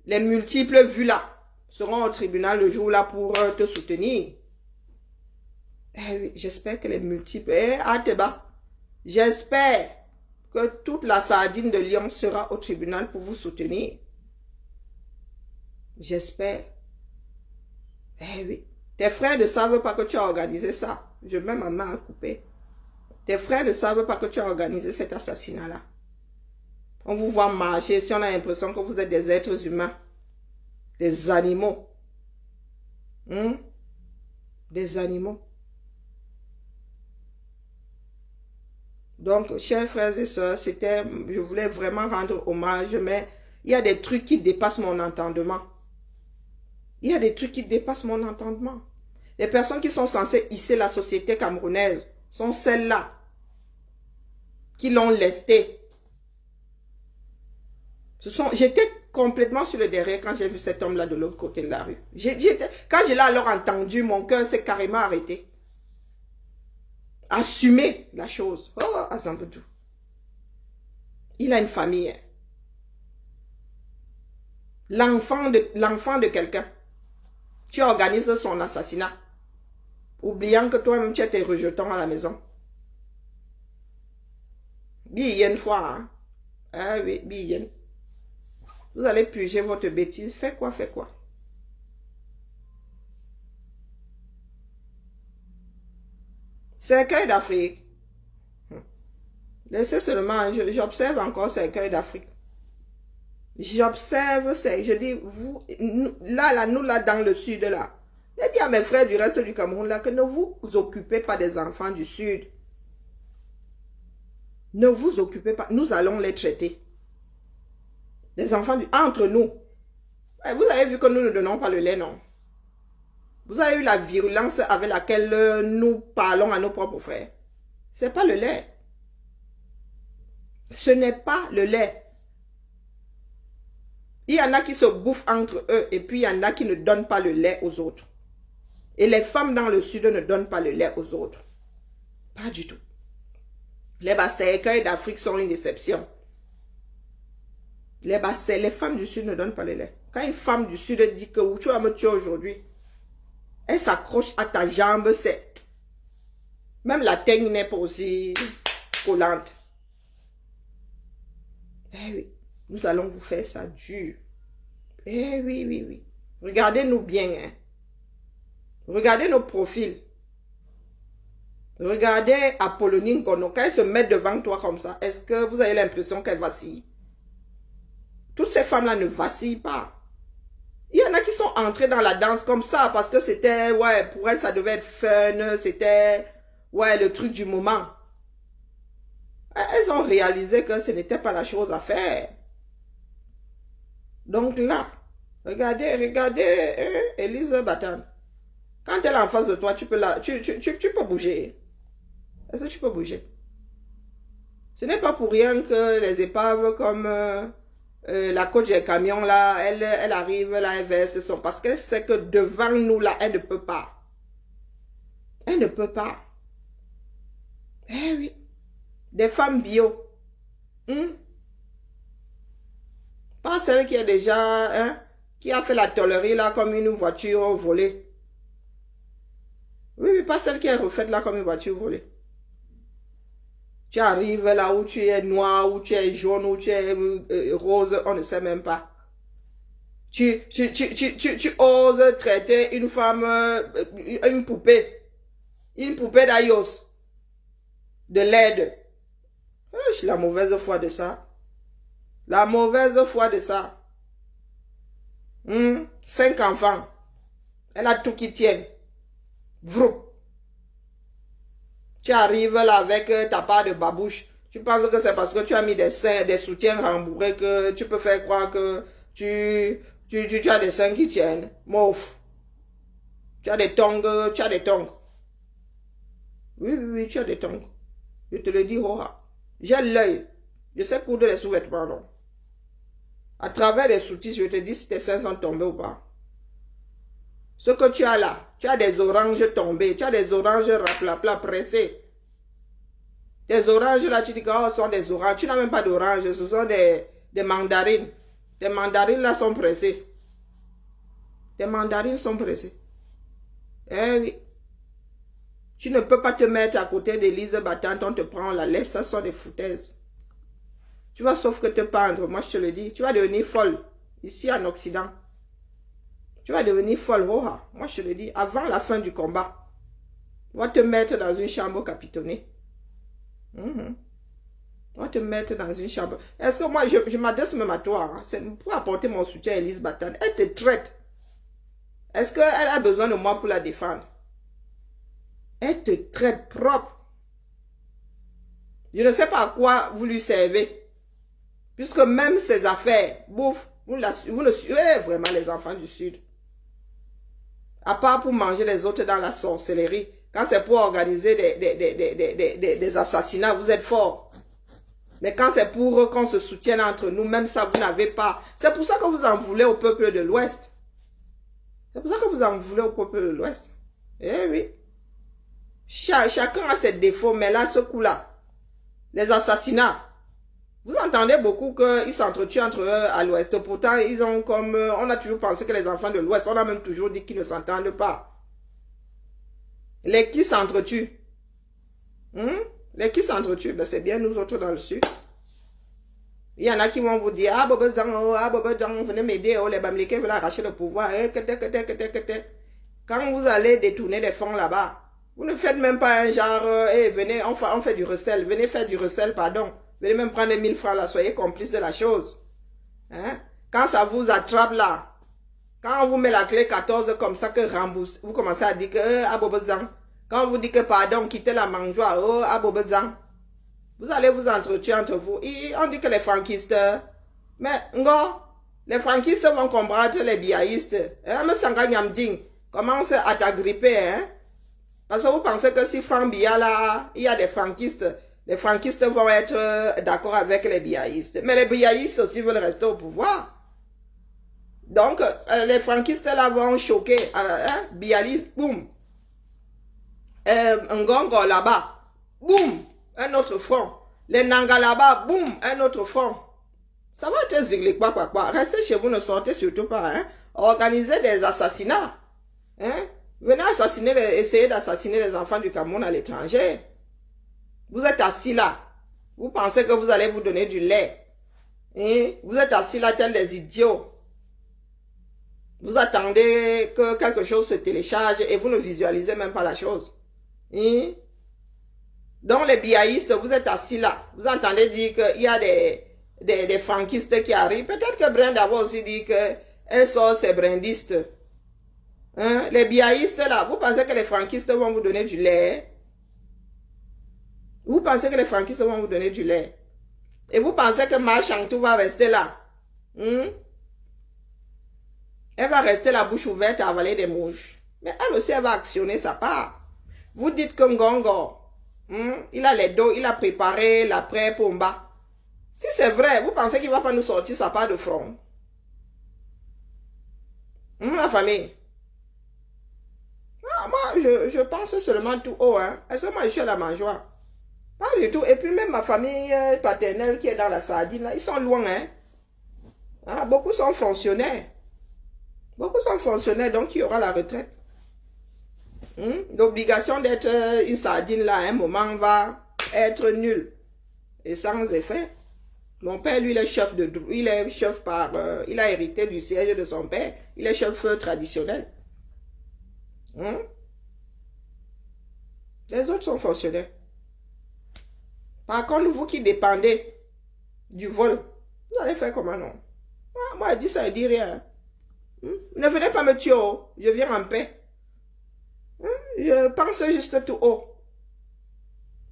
les multiples vues là seront au tribunal le jour là pour te soutenir. Eh oui, j'espère que les multiples... Ateba, j'espère que toute la sardine de Lyon sera au tribunal pour vous soutenir. J'espère. Eh oui. Tes frères ne savent pas que tu as organisé ça. Je mets ma main à couper. Tes frères ne savent pas que tu as organisé cet assassinat-là. On vous voit marcher si on a l'impression que vous êtes des êtres humains. Des animaux. Des animaux. Donc, chers frères et sœurs, je voulais vraiment rendre hommage, mais il y a des trucs qui dépassent mon entendement. Il y a des trucs qui dépassent mon entendement. Les personnes qui sont censées hisser la société camerounaise sont celles-là qui l'ont lesté. J'étais complètement sur le derrière quand j'ai vu cet homme-là de l'autre côté de la rue. Quand je l'ai alors entendu, mon cœur s'est carrément arrêté. Assumer la chose. Oh, Azambedou. Il a une famille. L'enfant de quelqu'un. Tu organises son assassinat. Oubliant que toi-même tu étais rejetant à la maison. Bien une fois. Hein? Ah oui, bien. Vous allez puger votre bêtise. Fais quoi, fais quoi. Cercueil d'Afrique. Laissez seulement, j'observe encore Cercueil d'Afrique. J'observe, je dis, vous, nous là, dans le sud, là. J'ai dit à mes frères du reste du Cameroun, là, que ne vous occupez pas des enfants du sud. Ne vous occupez pas, nous allons les traiter. Les enfants entre nous. Vous avez vu que nous ne donnons pas le lait, non? Vous avez eu la virulence avec laquelle nous parlons à nos propres frères. Ce n'est pas le lait. Ce n'est pas le lait. Il y en a qui se bouffent entre eux et puis il y en a qui ne donnent pas le lait aux autres. Et les femmes dans le sud ne donnent pas le lait aux autres. Pas du tout. Les cercueils d'Afrique sont une déception. Les femmes du Sud ne donnent pas le lait. Quand une femme du Sud dit que tu vas me tuer aujourd'hui, elle s'accroche à ta jambe, c'est... Même la teigne n'est pas aussi collante. Eh oui, nous allons vous faire ça dur. Eh oui, oui, oui. Regardez-nous bien, hein. Regardez nos profils. Regardez Apollonie Ngono. Quand elle se met devant toi comme ça, est-ce que vous avez l'impression qu'elle vacille? Toutes ces femmes-là ne vacillent pas. Il y en a qui sont entrées dans la danse comme ça parce que c'était, ouais, pour elles, ça devait être fun. C'était, ouais, le truc du moment. Elles ont réalisé que ce n'était pas la chose à faire. Donc là, regardez, Elise Batan. Quand elle est en face de toi, tu peux bouger. Est-ce que tu peux bouger? Ce n'est pas pour rien que les épaves comme la coach des camions là, elle arrive là, elle verse son... Parce qu'elle sait que devant nous là, elle ne peut pas. Elle ne peut pas. Eh oui. Des femmes bio. Pas celle qui est déjà... Hein, qui a fait la tôlerie là comme une voiture volée. Oui, pas celle qui est refaite là comme une voiture volée. Tu arrives là où tu es noir, où tu es jaune, où tu es rose, on ne sait même pas. Tu oses traiter une femme, une poupée d'Ayos, de LED. La mauvaise foi de ça. La mauvaise foi de ça. 5 enfants. Elle a tout qui tient. Vrou. Tu arrives là avec ta part de babouche. Tu penses que c'est parce que tu as mis des seins, des soutiens rembourrés que tu peux faire croire que tu as des seins qui tiennent. Mouf. Tu as des tongs, Oui, oui, oui, tu as des tongs. Je te le dis, Roha. J'ai l'œil. Je sais coudre les sous-vêtements, non. À travers les sous-titres, je te dis si tes seins sont tombés ou pas. Ce que tu as là, tu as des oranges tombées, tu as des oranges raplapla pressées. Tes oranges là, tu dis que ce sont des oranges. Tu n'as même pas d'oranges, ce sont des mandarines. Tes mandarines là sont pressées. Tes mandarines sont pressées. Eh oui. Tu ne peux pas te mettre à côté d'Élise Battante, on te prend, on la laisse, ça sont des foutaises. Tu vas sauf que te pendre, moi je te le dis. Tu vas devenir folle, ici en Occident. Tu vas devenir folle, Roha. Moi, je te le dis, avant la fin du combat, on va te mettre dans une chambre capitonnée. On va te mettre dans une chambre. Est-ce que moi, je m'adresse même à toi, hein? C'est pour apporter mon soutien à Élise Battante. Elle te traite. Est-ce qu'elle a besoin de moi pour la défendre? Elle te traite propre. Je ne sais pas à quoi vous lui servez. Puisque même ses affaires, bouffe, vous ne suivez vraiment les enfants du Sud. À part pour manger les autres dans la sorcellerie. Quand c'est pour organiser des assassinats, vous êtes forts. Mais quand c'est pour qu'on se soutienne entre nous, même ça, vous n'avez pas. C'est pour ça que vous en voulez au peuple de l'Ouest. C'est pour ça que vous en voulez au peuple de l'Ouest. Eh oui. Chacun a ses défauts, mais là, ce coup-là, les assassinats, vous entendez beaucoup qu'ils s'entretuent entre eux à l'Ouest. Pourtant, ils ont comme... On a toujours pensé que les enfants de l'Ouest, on a même toujours dit qu'ils ne s'entendent pas. Les qui s'entretuent. Les qui s'entretuent, ben c'est bien nous autres dans le Sud. Il y en a qui vont vous dire, ah, Bobo Zang, venez m'aider, oh, les Bamileke veulent arracher le pouvoir. Quand vous allez détourner des fonds là-bas, vous ne faites même pas un genre, venez, on fait du recel, venez faire du recel, pardon. Venez même prendre 1000 francs là, soyez complice de la chose. Hein? Quand ça vous attrape là, quand on vous met la clé 14 comme ça que rembourse, vous commencez à dire que, Abobezang. Quand on vous dit que pardon, quittez la mangeoire, oh, Abobezang. Vous allez vous entretuer entre vous. Et on dit que les franquistes, mais, les franquistes vont combattre les biaïstes. Mais Sanganyamding commence à t'agripper, hein? Parce que vous pensez que si Franck Biya là, il y a des franquistes, les franquistes vont être d'accord avec les biaïstes. Mais les biaïstes aussi veulent rester au pouvoir. Donc, les franquistes là vont choquer. Bialiste, boum. Ngongo là-bas, boum. Un autre front. Les Nanga là-bas, boum. Un autre front. Ça va être zigli, quoi. Restez chez vous, ne sortez surtout pas. Hein. Organisez des assassinats. Hein. Venez assassiner, essayer d'assassiner les enfants du Cameroun à l'étranger. Vous êtes assis là. Vous pensez que vous allez vous donner du lait. Hein? Vous êtes assis là tels des idiots. Vous attendez que quelque chose se télécharge et vous ne visualisez même pas la chose. Hein? Donc les biaïstes, vous êtes assis là. Vous entendez dire qu'il y a des franquistes qui arrivent. Peut-être que Brenda va aussi dire qu'elle sort ses brindistes. Hein? Les biaïstes là, vous pensez que les franquistes vont vous donner du lait? Vous pensez que les franquistes vont vous donner du lait? Et vous pensez que Ma Chantou va rester là? Elle va rester la bouche ouverte à avaler des mouches. Mais elle aussi, elle va actionner sa part. Vous dites que Ngongo, il a les dos, il a préparé l'après Pomba. Si c'est vrai, vous pensez qu'il ne va pas nous sortir sa part de front? La famille. Ah, moi, je pense seulement tout haut. Hein. Est-ce que moi, je suis à la mangeoire? Pas du tout. Et puis même ma famille paternelle qui est dans la sardine, là, ils sont loin. Hein. Ah, beaucoup sont fonctionnaires. Beaucoup sont fonctionnaires, donc il y aura la retraite. L'obligation d'être une sardine là, à un moment, va être nulle. Et sans effet. Mon père, lui, il est chef il est chef par... il a hérité du siège de son père. Il est chef traditionnel. Les autres sont fonctionnaires. Par contre, vous qui dépendez du vol, vous allez faire comment non? Moi, je dis ça, je dis rien. Ne venez pas me tuer, je viens en paix. Je pense juste tout haut.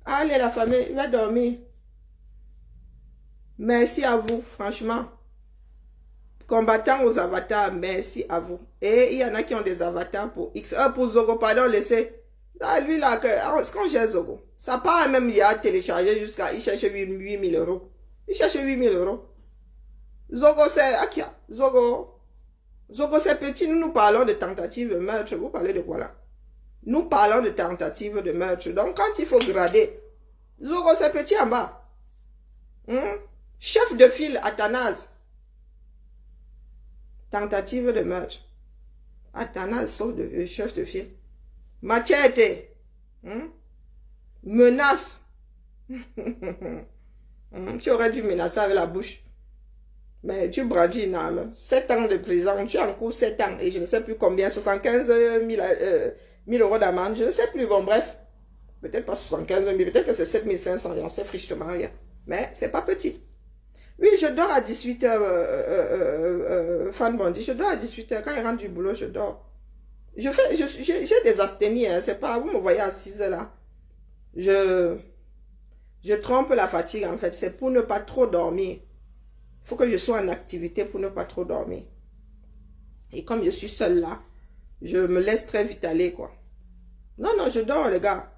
Allez, la famille, va dormir. Merci à vous, franchement. Combattants aux avatars, merci à vous. Et il y en a qui ont des avatars pour X. Pour Zogo, pardon, laissez. Ah, lui là, quand j'ai Zogo, ça part même, il a téléchargé jusqu'à, il cherche 8 000 euros. Il cherche 8 000 euros. Zogo, c'est, Akia, Zogo, c'est petit, nous parlons de tentative de meurtre. Vous parlez de quoi là? Nous parlons de tentative de meurtre. Donc, quand il faut grader, Zogo, c'est petit en bas. Chef de file, Athanase. Tentative de meurtre. Athanase, sauf de chef de file. Machete. Menace. Tu aurais dû menacer avec la bouche. Mais tu brandis une arme. 7 ans de prison. Tu en cours 7 ans. Et je ne sais plus combien. 75 000 euros d'amende. Je ne sais plus. Bon, bref. Peut-être pas 75 000. Peut-être que c'est 7 500. On sait frichement rien. Mais c'est pas petit. Oui, je dors à 18h. Fan Bondi. Je dors à 18h. Quand il rentre du boulot, je dors. J'ai des asthénies. Hein, c'est pas. Vous me voyez assise là. Je trompe la fatigue en fait. C'est pour ne pas trop dormir. Il faut que je sois en activité pour ne pas trop dormir. Et comme je suis seule là, je me laisse très vite aller quoi. Non, je dors les gars.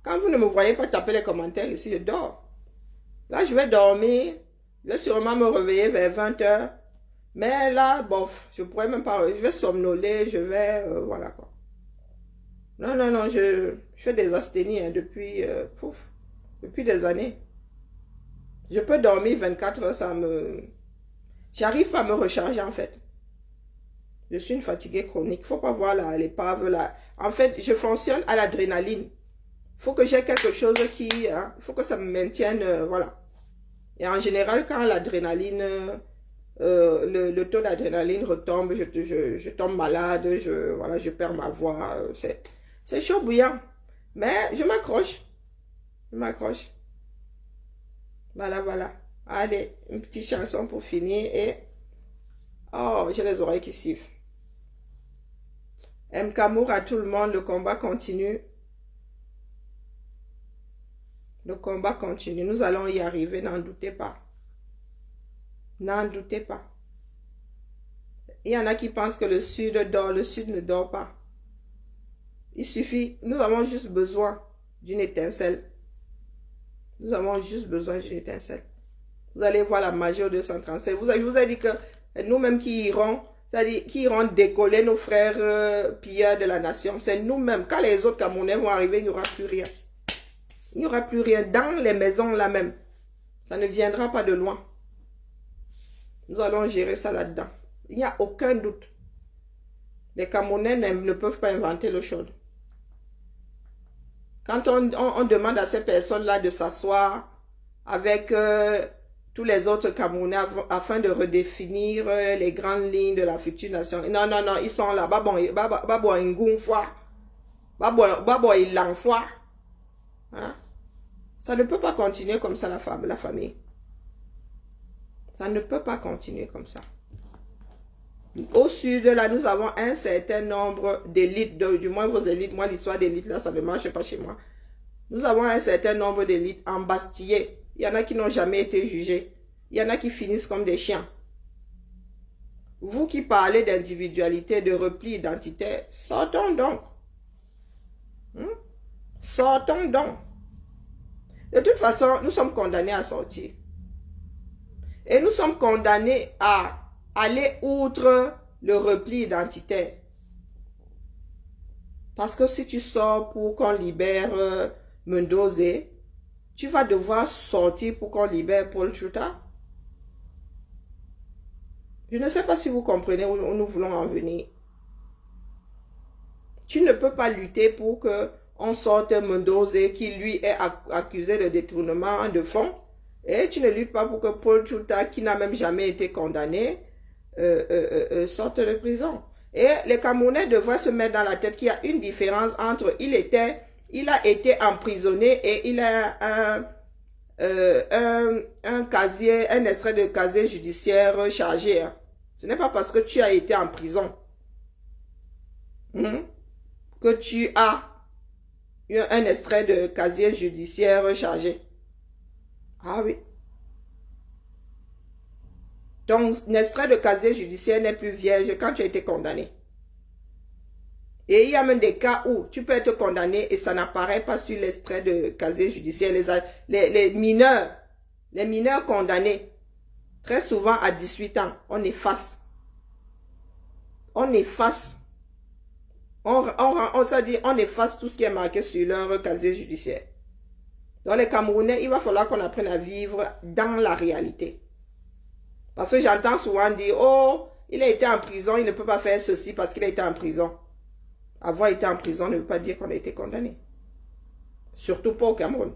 Quand vous ne me voyez pas taper les commentaires ici, je dors. Là, je vais dormir. Je vais sûrement me réveiller vers 20h. Mais là, bof, je pourrais même pas... Je vais somnoler, je vais... voilà quoi. Non, je fais des asthénies hein, depuis des années. Je peux dormir 24 heures, ça me... J'arrive pas à me recharger en fait. Je suis une fatiguée chronique. Il ne faut pas voir l'épave là. En fait, je fonctionne à l'adrénaline. Il faut que j'ai quelque chose qui... il faut que ça me maintienne... voilà. Et en général, quand l'adrénaline... le taux d'adrénaline retombe, je tombe malade, je perds ma voix. C'est chaud bouillant. Mais je m'accroche. Voilà. Allez, une petite chanson pour finir et... Oh, j'ai les oreilles qui sifflent. M'Kamour à tout le monde, le combat continue. Le combat continue. Nous allons y arriver, n'en doutez pas. N'en doutez pas. Il y en a qui pensent que le Sud dort. Le Sud ne dort pas. Il suffit, nous avons juste besoin d'une étincelle. Nous avons juste besoin d'une étincelle. Vous allez voir la magie au 237. Je vous ai dit que nous-mêmes qui irons, c'est-à-dire qui iront décoller nos frères pilleurs de la nation, c'est nous-mêmes. Quand les autres Camerounais vont arriver, il n'y aura plus rien. Il n'y aura plus rien dans les maisons là même. Ça ne viendra pas de loin. Nous allons gérer ça là-dedans. Il n'y a aucun doute. Les Camerounais ne peuvent pas inventer l'eau chaude. Quand on demande à ces personnes-là de s'asseoir avec tous les autres Camerounais afin de redéfinir les grandes lignes de la future nation. Non, non, non, ils sont là. Hein? Ça ne peut pas continuer comme ça, la famille. Ça ne peut pas continuer comme ça. Au sud, là, nous avons un certain nombre d'élites, du moins vos élites. Moi, l'histoire d'élite, là, ça ne marche pas chez moi. Nous avons un certain nombre d'élites embastillées. Il y en a qui n'ont jamais été jugés. Il y en a qui finissent comme des chiens. Vous qui parlez d'individualité, de repli identitaire, sortons donc. Sortons donc. De toute façon, nous sommes condamnés à sortir. Et nous sommes condamnés à aller outre le repli identitaire. Parce que si tu sors pour qu'on libère Mendozé, tu vas devoir sortir pour qu'on libère Paul Chouta. Je ne sais pas si vous comprenez où nous voulons en venir. Tu ne peux pas lutter pour qu'on sorte Mendozé qui lui est accusé de détournement de fonds. Et tu ne luttes pas pour que Paul Chouta, qui n'a même jamais été condamné, sorte de prison. Et les Camerounais devraient se mettre dans la tête qu'il y a une différence entre il a été emprisonné et il a un casier, un extrait de casier judiciaire chargé. Hein. Ce n'est pas parce que tu as été en prison que tu as un extrait de casier judiciaire chargé. Ah oui. Donc, l'extrait de casier judiciaire n'est plus vierge quand tu as été condamné. Et il y a même des cas où tu peux être condamné et ça n'apparaît pas sur l'extrait de casier judiciaire. Les mineurs condamnés, très souvent à 18 ans, on efface. On efface. On s'est dit, on efface tout ce qui est marqué sur leur casier judiciaire. Dans les Camerounais, il va falloir qu'on apprenne à vivre dans la réalité. Parce que j'entends souvent dire, oh, il a été en prison, il ne peut pas faire ceci parce qu'il a été en prison. Avoir été en prison ne veut pas dire qu'on a été condamné. Surtout pas au Cameroun.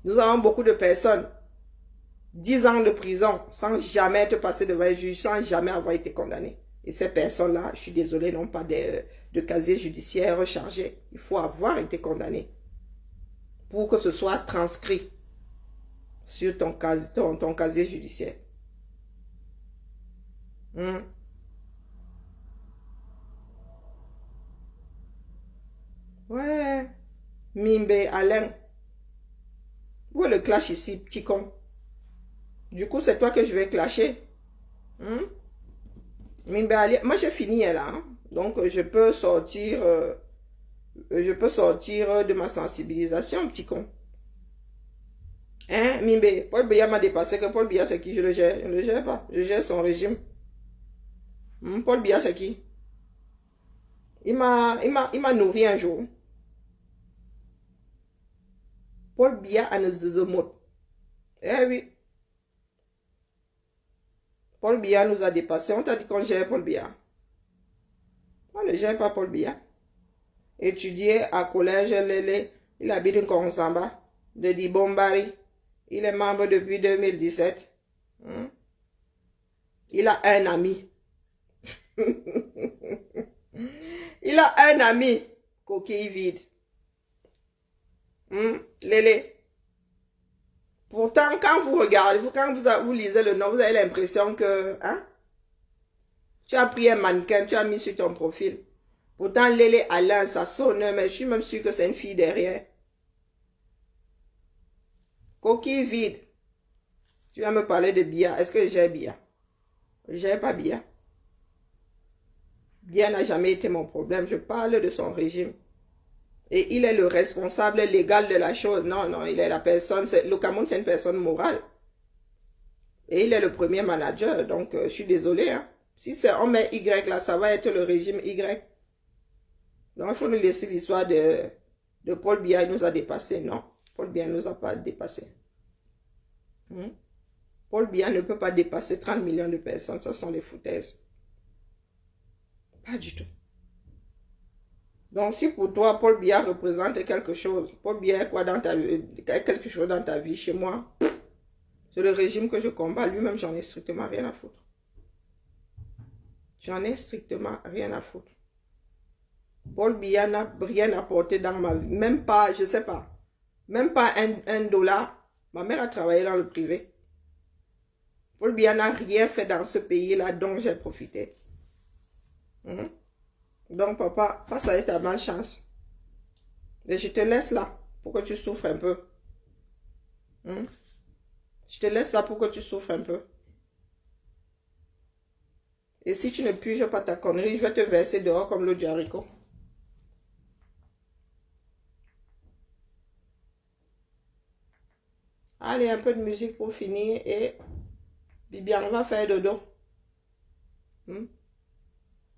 Nous avons beaucoup de personnes, 10 ans de prison, sans jamais être passé devant un juge, sans jamais avoir été condamné. Et ces personnes-là, je suis désolée, n'ont pas de casier judiciaire chargé. Il faut avoir été condamné pour que ce soit transcrit sur ton casier judiciaire. Ouais. Mimbe, Alain. Où est le clash ici, petit con? Du coup, c'est toi que je vais clasher. Mimbe, Alain. Moi, j'ai fini là. Hein? Donc, je peux sortir de ma sensibilisation, petit con. Hein, Mimbe? Paul Biya m'a dépassé. Que Paul Biya, c'est qui? Je le gère. Je ne le gère pas. Je gère son régime. Paul Biya, c'est qui? Il m'a nourri un jour. Paul Biya a ne zezemot. Eh oui. Paul Biya nous a dépassé. On t'a dit qu'on gère Paul Biya. On ne gère pas Paul Biya. Étudié à collège Lélé. Il habite en Konsamba. De Dibombari. Il est membre depuis 2017. Il a un ami. Il a un ami. Coquille vide. Lélé. Pourtant, quand vous regardez, quand vous lisez le nom, vous avez l'impression que, tu as pris un mannequin, tu as mis sur ton profil. Pourtant, Lélé Alain, ça sonne, mais je suis même sûre que c'est une fille derrière. Coquille vide. Tu vas me parler de Biya. Est-ce que j'ai Biya? Je n'ai pas Biya. Biya n'a jamais été mon problème. Je parle de son régime. Et il est le responsable légal de la chose. Non, non, il est la personne. Le Cameroun, c'est une personne morale. Et il est le premier manager. Donc, je suis désolée. Hein. Si on met Y là, ça va être le régime Y. Donc, il faut nous laisser l'histoire de Paul Biya. Il nous a dépassé. Non, Paul Biya ne nous a pas dépassé. Paul Biya ne peut pas dépasser 30 millions de personnes. Ce sont des foutaises. Pas du tout. Donc, si pour toi, Paul Biya représente quelque chose, Paul Biya est quoi dans ta vie, quelque chose dans ta vie, chez moi, c'est le régime que je combats. Lui-même, j'en ai strictement rien à foutre. J'en ai strictement rien à foutre. Paul Biya n'a rien apporté dans ma vie. Même pas, je sais pas, même pas un dollar. Ma mère a travaillé dans le privé. Paul Biya n'a rien fait dans ce pays-là dont j'ai profité. Donc, papa, passe avec ta malchance. Et je te laisse là pour que tu souffres un peu. Je te laisse là pour que tu souffres un peu. Et si tu ne piges pas ta connerie, je vais te verser dehors comme l'eau du haricot. Allez, un peu de musique pour finir et Bibiane va faire dodo.